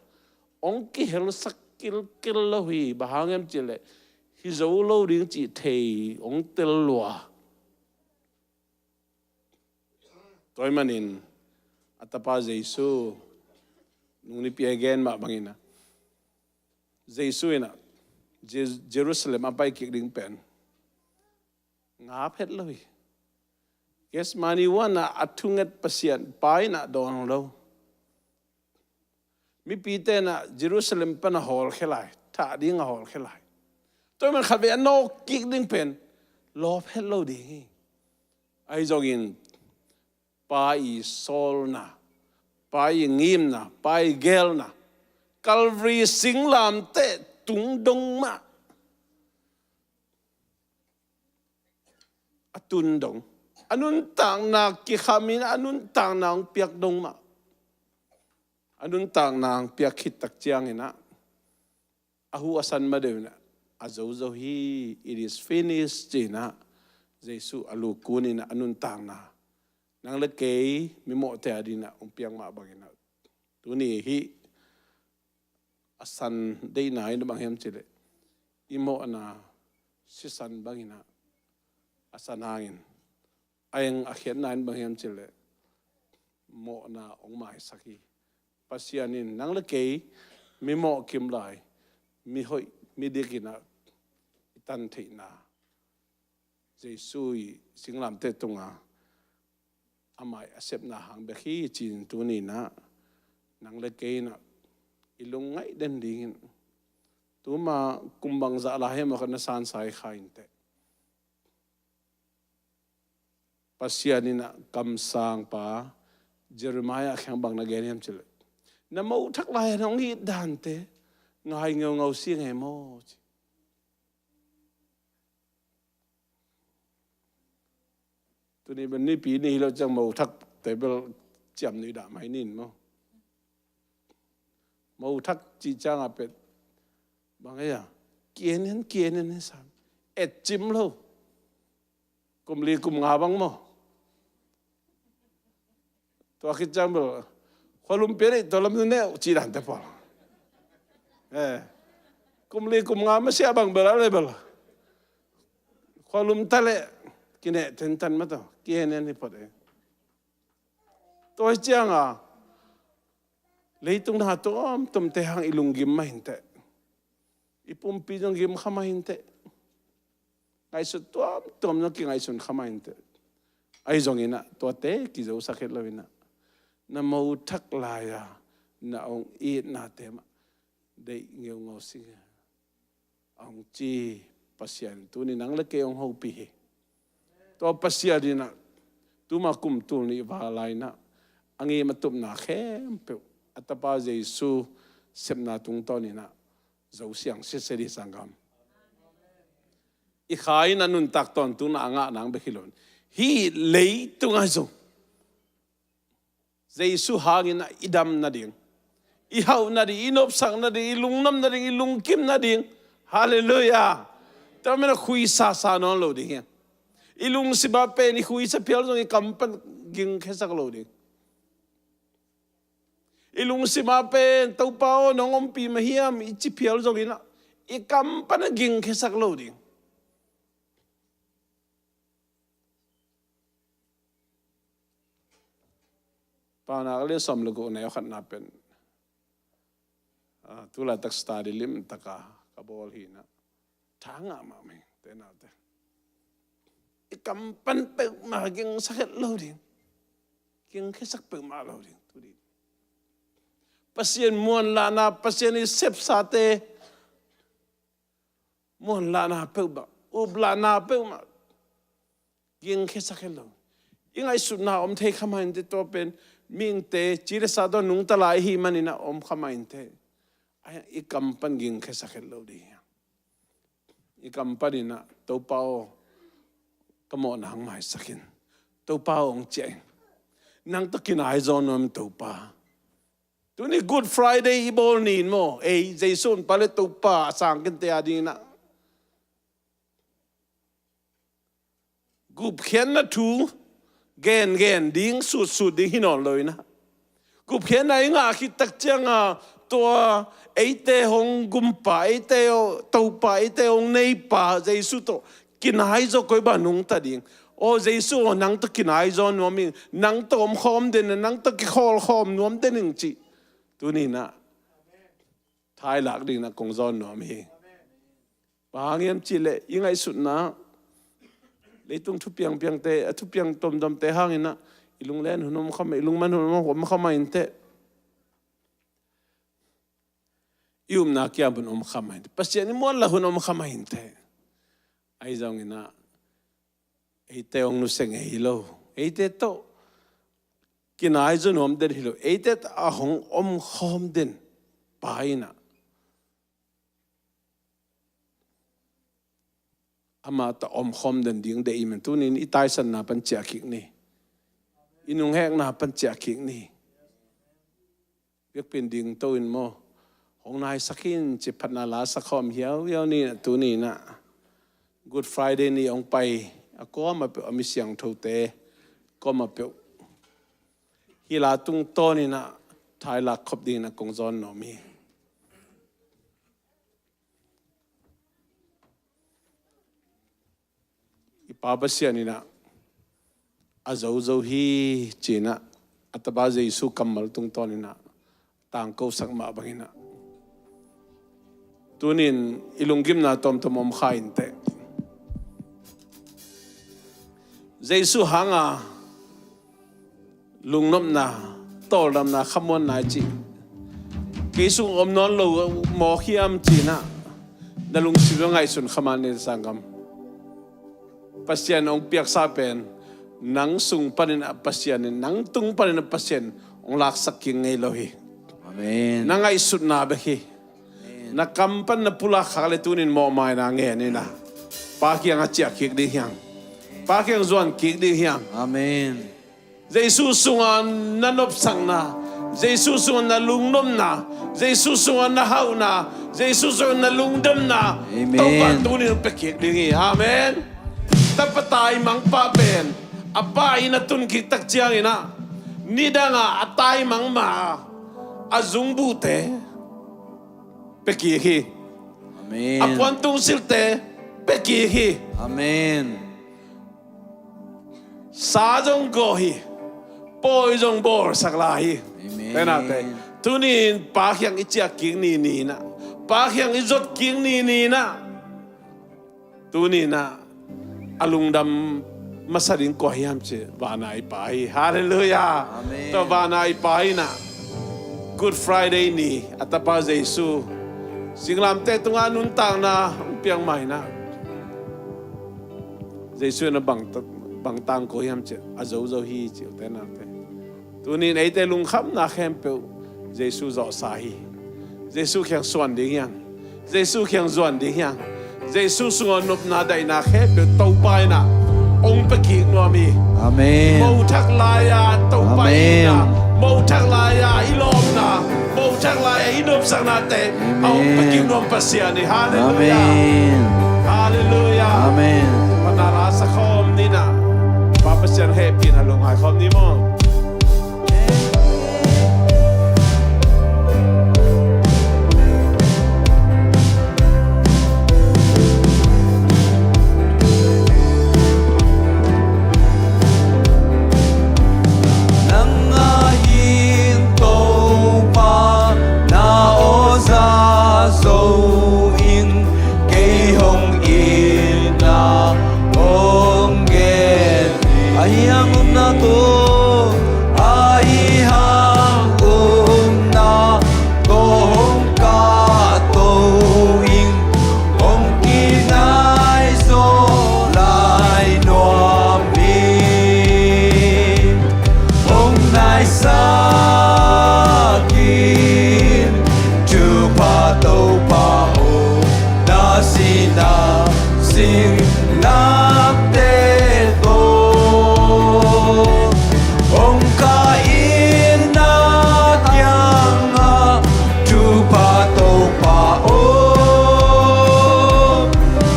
ong ki hel sakil kilohi bahangem chile hi zo lo ring chi thei ong tel lua. Toy manin atapa Jesu nung nipi again ma bangina Jesu ina Jerusalem apai kikling pen ngap het lohi yes mani wana atunget pasien pai na dong lo mi pite na Jerusalem pana hol khelai ta ding hol khelai toy man khabe no kikling pen lop hello ding ai jogin pa i sol na pa i ngim na pa i gel na Calvary singlam te tung dong ma atun dong anun tang na ki khamin anun tang na ang piak dong ma anun tang na ang piak hit tak chiang ina ahu asan ma de na azo zo hi it is finished jina Jesu alu kunin na anun tang na nang le kei mi mo te adina piang ma bangina tu ni hi asan dei na ina bang hem chile imo na sisan bangina asan hangin ayang akhian na bang hem chile mo na ong mai saki pasianin nang le kei mi mo kim lai mi hoi mi dikina itan thei na Jesu singlam te tunga amai asep na hang be khi chin tu ni na nang le ke na ilung ngai den ding tu ma kumbang za la he ma kana san sai khain te pasiani na kam sang pa Jeremiah khang bang na gen hem chil na mo thak lai nong hi dan te ngai ngau ngau si nge mo tu ni ben ni pi ni lo chang mo thak table cham ni da mai nin mo thak chi chang a pet bang ya kien sam et chim lo kum li kum nga bang mo to khit chang bo kholum pere to lam ne chi dan te pa kum li kum nga ma sia bang bela le bela kholum tale kine tentan ma to kien ni pot e to chang a leitung na to tum te hang ilung gim ma hinte ipum pi jong gim khama hinte ngai su tom no ki ngai sun khama hinte ai jong ina to te ki zo sakhet lawina na mau thak la ya na ong i na te ma dei ngeu ngau sing ong chi pasian tu ni nang le ke ong ho pi he to pasia dina tu ma kum tu ni va lai na angi ma tup na khem pe atapa Jesu semna tung to ni na zo siang se se di sangam I khai na nun tak ton tu na anga nang be khilon hi lei tu nga zo Jesu hangin na idam na ding I hau na di inop sang na di ilung nam na ding ilung kim na ding hallelujah ta me na khui sa non lo ding ilung si ba pe ni khui sa pial zo I kampan ging khesak lo ding ilung si ma pen tau pao nong om pi mahiam I chi pial zo ina I kampan ging khesak lo ding pa na le som lo ko na khat na pen tu la tak study lim taka ka bol hi na thanga ma me te na te I kampan pe ma ging sakhet lo ding ging khesak pe ma lo ding tu di pasien mon la na pasien I sep sa te mon la na pe ba ub la na pe ma ging khesak lo ingai su na om the khamain te to pen ming te chire sa do nung ta lai hi manina om khamain te ai I kampan ging khesak lo di I kampan ina to pao kamo nang mai sakin to pao ong che nang to kinai zon nom to pa tu ni Good Friday ibol nin mo Jason pale to pa sang kin te adina gup khen na tu gen ding su ding hinon loina gup khen na nga khi tak changa to eite hong gumpa eite to pa eite hong nei pa Jesu to kinai zo koi ba nung ta ding o Jesu nang to kinai zo no mi nang to om khom den nang to ki khol khom nom den ning chi tu ni na thai lak ding na kong zon no mi pangem chi le ingai su na leitung thu piang te thu piang tom te hangina ilung len hunom kham ilung man hunom khom khama inte yum na kya bun khama inte pasien mon la hunom khama inte ai zong ina ate ong nu seng hilo ate to kinai zun om den hilo ate a hong om khom den paina ama ta om khom den ding de imen tunin itai san na pan chia khik ni inung hek na pan chia khik ni việc pin ding to in mo hong nai sakin chi phatna la sakhom hiao hiao ni tu ni na Good Friday ni ong pai a ko ma pe ami siang tho te ko ma pe hi la tung to ni na thai la khop ding na kong zon no mi ipa ba sia ni na a zo zo hi china ataba Jesu kamal tung to ni na tang ko sak ma bangina tunin ilunggim na tom tomom khain te Jesu hanga lungnom na tolam na khamon na chi Jesu om non lo mo khiam chi na dalung silongai sun khaman ni sangam pasien ong piak sa pen nang sung panin pasien nang tung panin pasien ong lak saking ngai lohi Amen. nangai sut na behi na kampan na pula khale tunin mo mai na nge ni na pa kyang a chia khik di hyang pa kyang zuan khik di hyang Amen. Jesu sungan nanop sang na Jesu sungan na lungnom na Jesu sungan na hau na Jesu sungan na lungdam na Amen. to pa tunin pe khik di amen tapatai mang pa pen apa ina tun khik tak chiang ina nidanga atai mang ma azung bute pekihi Amen. apuan tung silte pekihi Amen. sajong gohi poijong bor saklahi Amen. tenate tunin pakyang ichia king ni na pakyang izot king ni na tunina alungdam masaring ko hayam che bana ipai hallelujah Amen. to bana ipai na Good Friday ni atapa Jesu singlam te tunga nun tang na piang mai na Jesu na bang tang ko yam che azo zo hi che te na te tunin ai te lung kham na khem pe Jesu zo sa hi Jesu khyang swan ding yang Jesu khyang zuan ding yang Jesu sungon nup na dai na khe pe to pai na ong pe ki no mi Amen. Mâu thắc lai à tàu bay Amen. na Mâu thắc lai à ilom na Mâu thắc lai à inop sang na te Ông Amen. pakim nom pasia ni hallelujah Amen. hallelujah Amen. Panara sa khom ni na Papasian happy na lung hai khom ni mo Nangahin tâu ba na ô za dâu in cây hồng in na ong gen ai hang na to ai hang na to hong ka to in hong kinai so lai no mi Ông nai sakin chupa tau pa o na sina sing nap te to Ông kain na kyang a chupa tau pa o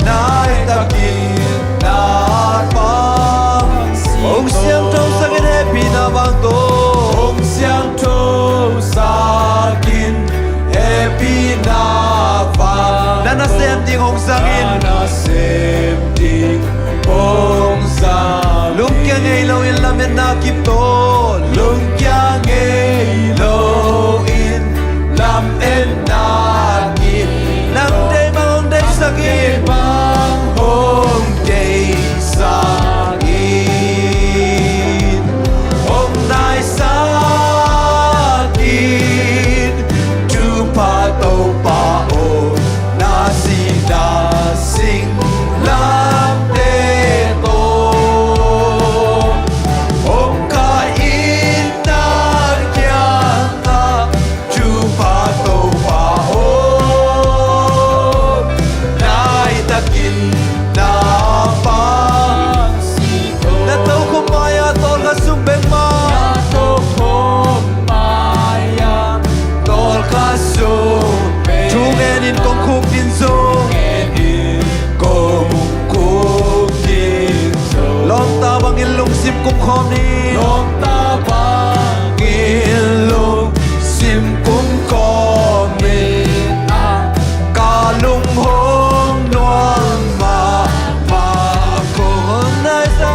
nai takin na pa Ông xiang trâu sa cái happy na bang to Ông xiang trâu sa kin happy na vang Na na xem tiếng hong sang in Na xem tiếng hong sang Lung kia ngay lâu in làm em na kịp to Lung kia ngay lâu in làm em na kịp Nam đây mang hong đây sa kin Mang hong đây sa kin Hôm nay sakin chupa tau pa o na sing kum khom ni lom ta ba ngin lung sim kum khom mi a ka lung hong nuam ma ma ko nai sa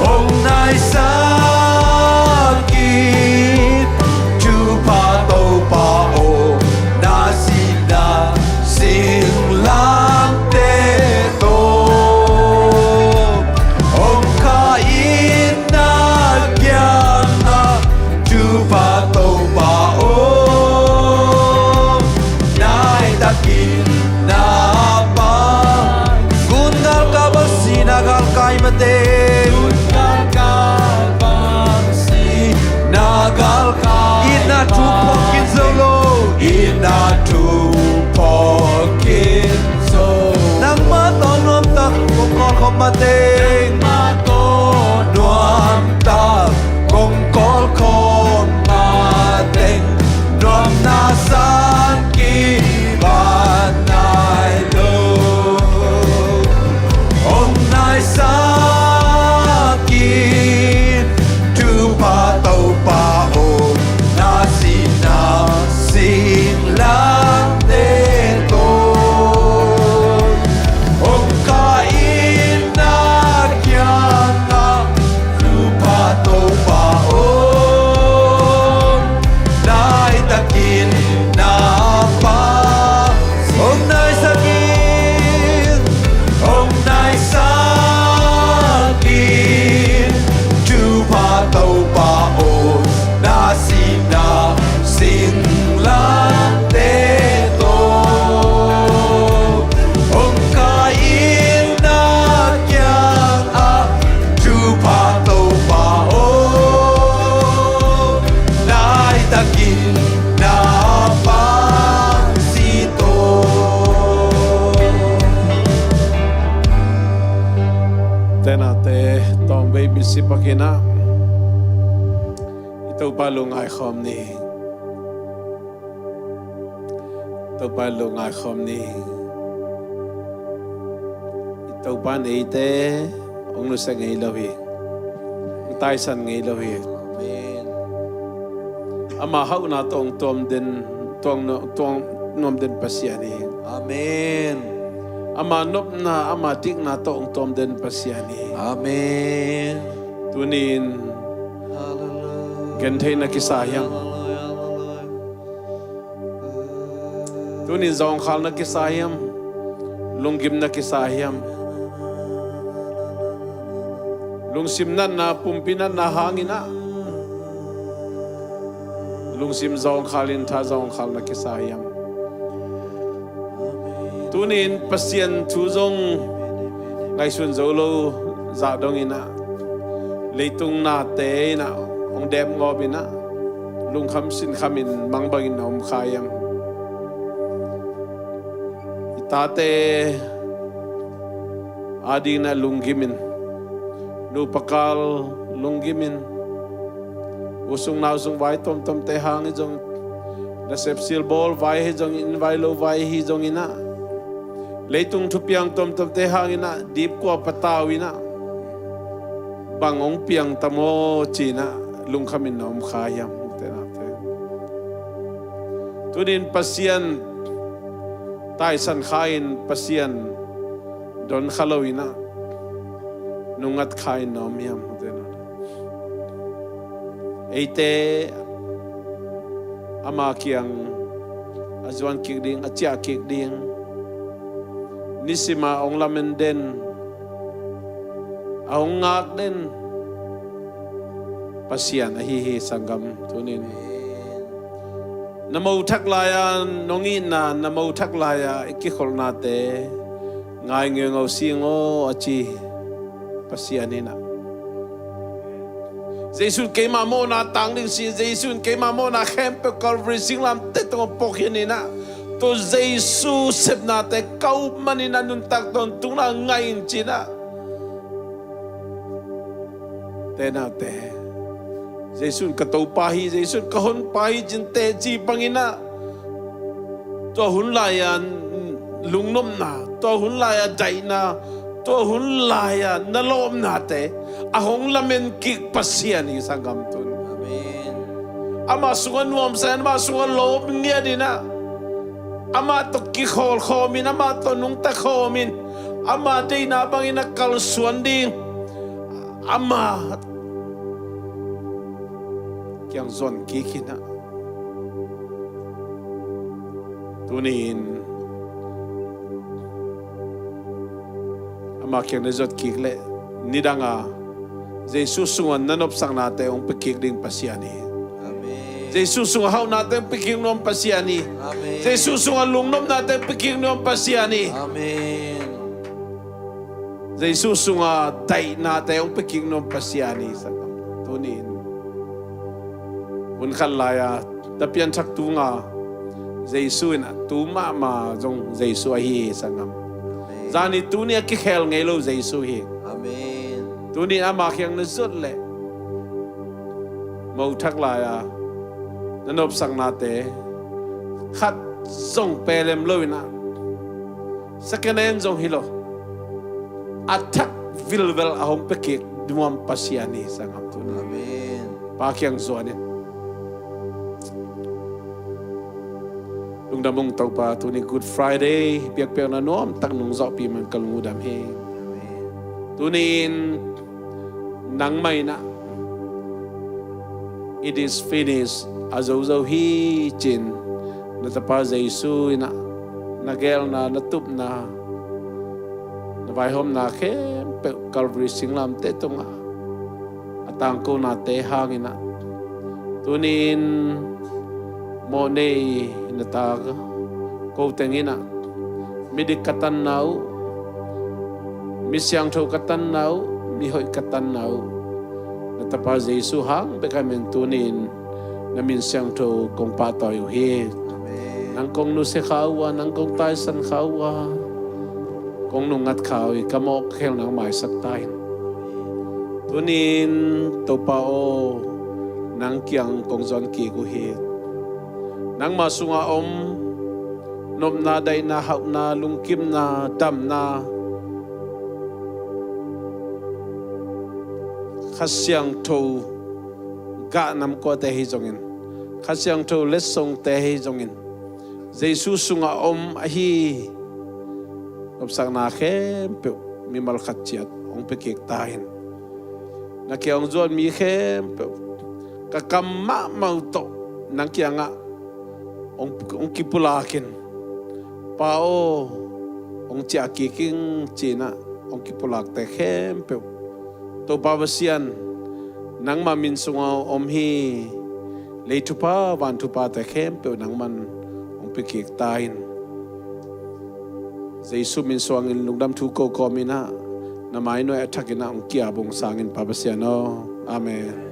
hong nai sa ki chu pa to pa o na si na sing lang te to hong ka in na gyang na chu pa to pa o nai ta kin na pa gun gal ka ba si na gal kai ma te gun gal ka ba si na gal ka in na chu po kin solo in na chu po kin so nang ma to nom tak ko kon ma te ma to nuam tak kong kol kon ma teng nuam na san ki ba nai lo om nai sa ki tu pa to pa o na si na sing lang te to om ka in na kya na tu pa to pa o nai takin na pa om nai sakin om nai sakin chu pa to pa o na si na sing lang te to om ka in na kya a chu pa to pa o nai takin na pa si to Tena te tom baby si pakina. Ito palong ay khom ni. Ito palong ay khom ni. Ito pan ite ong nu sa ngay lawi. Tai san ngay lawi. Amen. Ama hau na tong tom den tong nom den pasiani. Amen. Ama nop na ama tik na tong tom den pasiani. Amen. Tunin gentay na kisayang. Tunin zong khal na kisayam. Lunggim na kisayam. Lungsimnan na pumpinan na hangin na. Lungsim zong khalin ta zong khal na kisayam. Tunin pasien tuzong ngay sun zolo za dong ina. Leitung na te na ong dem ngobina. Lung kham sin khamin mangbangin na khayam. Itate adi na lunggimin. Nupakal lunggimin. Usung na usung vai tom te hang jong resepsil bol vai jong in vai lo vai hi jong ina. Leitung thupiang tom te hang ina deep ko patawina. Bangong piang tamo china lung khamin nom khayam tenate. Tunin pasien tai san khain pasien don khalowina nungat khain nom yam tenate. Eite ama kiang azwan kikding achia kikding nisima ong lamen den aong ngak den pasian ahihi sanggam tunin namau thak laya nongi na namau thak laya ikikhol na te ngai ngau singo achi pasianina Jesus kema mo na tangling si Jesus kema mo na kempe Calvary singlam te tong pokhinina to Jesus sep na te kau manina nun tak don tuna ngain china tenate Jesus katau pahi Jesus kahon pahi jinte ji pangina to hun layan lungnom na to hun laya jaina ตัวหุ่นลายนลมนาเตอหงละเมนกิกปัสเซียนีสังกัมตุน Amin. อามาสุวรรณวมแสนมาสุวรรณโลบเงียดีนะอามาตกกิโคลโคมินอามาตนุงตะโคมินอามาได้นาบังอินักกัลสวนดิงอามายังซอนกิคินะตัวนี้อามาเขียนในจดกิกเลยนิดังอาเจสุสวนนันอบสังนาเตองไปกิกดิ่งปัสยานี Amin. เจสุสงเฮานาเตไปกิกนอมปัสยานี Amin. เจสุสงลุงนอมนาเตไปกิกนอมปัสยานี Amin. เจสุสงไตนาเตองไปกิกนอมปัสยานีสักตัวนี้วันขันลายแต่เปลี่ยนชักตัวงาเจสุนะตัวมาจงเจสุฮีสังกัมจานี่ตัวนี้กิเคลไงเราเจสุฮี Amin. ตัวนี้อามาเขียงนึกสุดเลยมาอุทักลายนั่นอบสังนาเตขัดส่งเปรมเลยนะสักแน่นจงฮิโลอัตทักวิลเวลอาหงเปกิดดวงปัสยานีสังกัมตัวนี้ Amin. ปาเขียงส่วนนี้ลุงดำมงตกปาตัวนี้ Good Friday เปียกเปียกนะน้อมตั้งนุ่งจอบปีมันกลงูดำเฮง Amin. ตัวนี้นังไม่นะ It is finished อาจจะฮีจินนัตปาเจสุนะนักเกลนะนัตุบนะนับไปหอมนะเข้มเปกกัลบริสิงลำเตตงอะตังกูนาเตหางินะตัวนี้โมเนนัตากกูเตงินะมิดิกตันนาวมิเสียงโทกตันนาวมิหอยกตันนาวนัตปาเจสุหังเปกามินตัวนี้นามินเสียงโทกงปาต่อยเฮ Amin. นังกงนุเสขาวานังกงตายสันขาวากงนุงัดขาวอีกมอกเขียวนังหมายสักตายตัวนี้ตัวเปานังเกียงกงจอนกีกุเฮนังมาสุงาอมนมนาไดนาหักนาลุงกิมนาดำนาขัดเสียงโทกะนำก็เตหิจงอินขัดเสียงโทเลสซงเตหิจงอินเจสุสุงาอมอหีกับสังนาเข้มเปียวมีมัลขัดเจียดองไปเกกตายนักเกี่ยงจวนมีเข้มเปียวกะกำมะเมาโตนักเกี่ยงองกิปุลาคินป้าโอองเจียกิกิงจีนะองกิปุลาแต่เข้มเปียวตัวปาวเซียนนังมามินสุงาอมฮีเลยทุป้าวันทุป้าแต่เข้มเปียวนังมันองไปเกกตายเจสุมินสวงอินลุงดำทุกโกกอมินะนามายน้อยอัฐกินะองเกียบงสางอินปาวเซียนออาเมน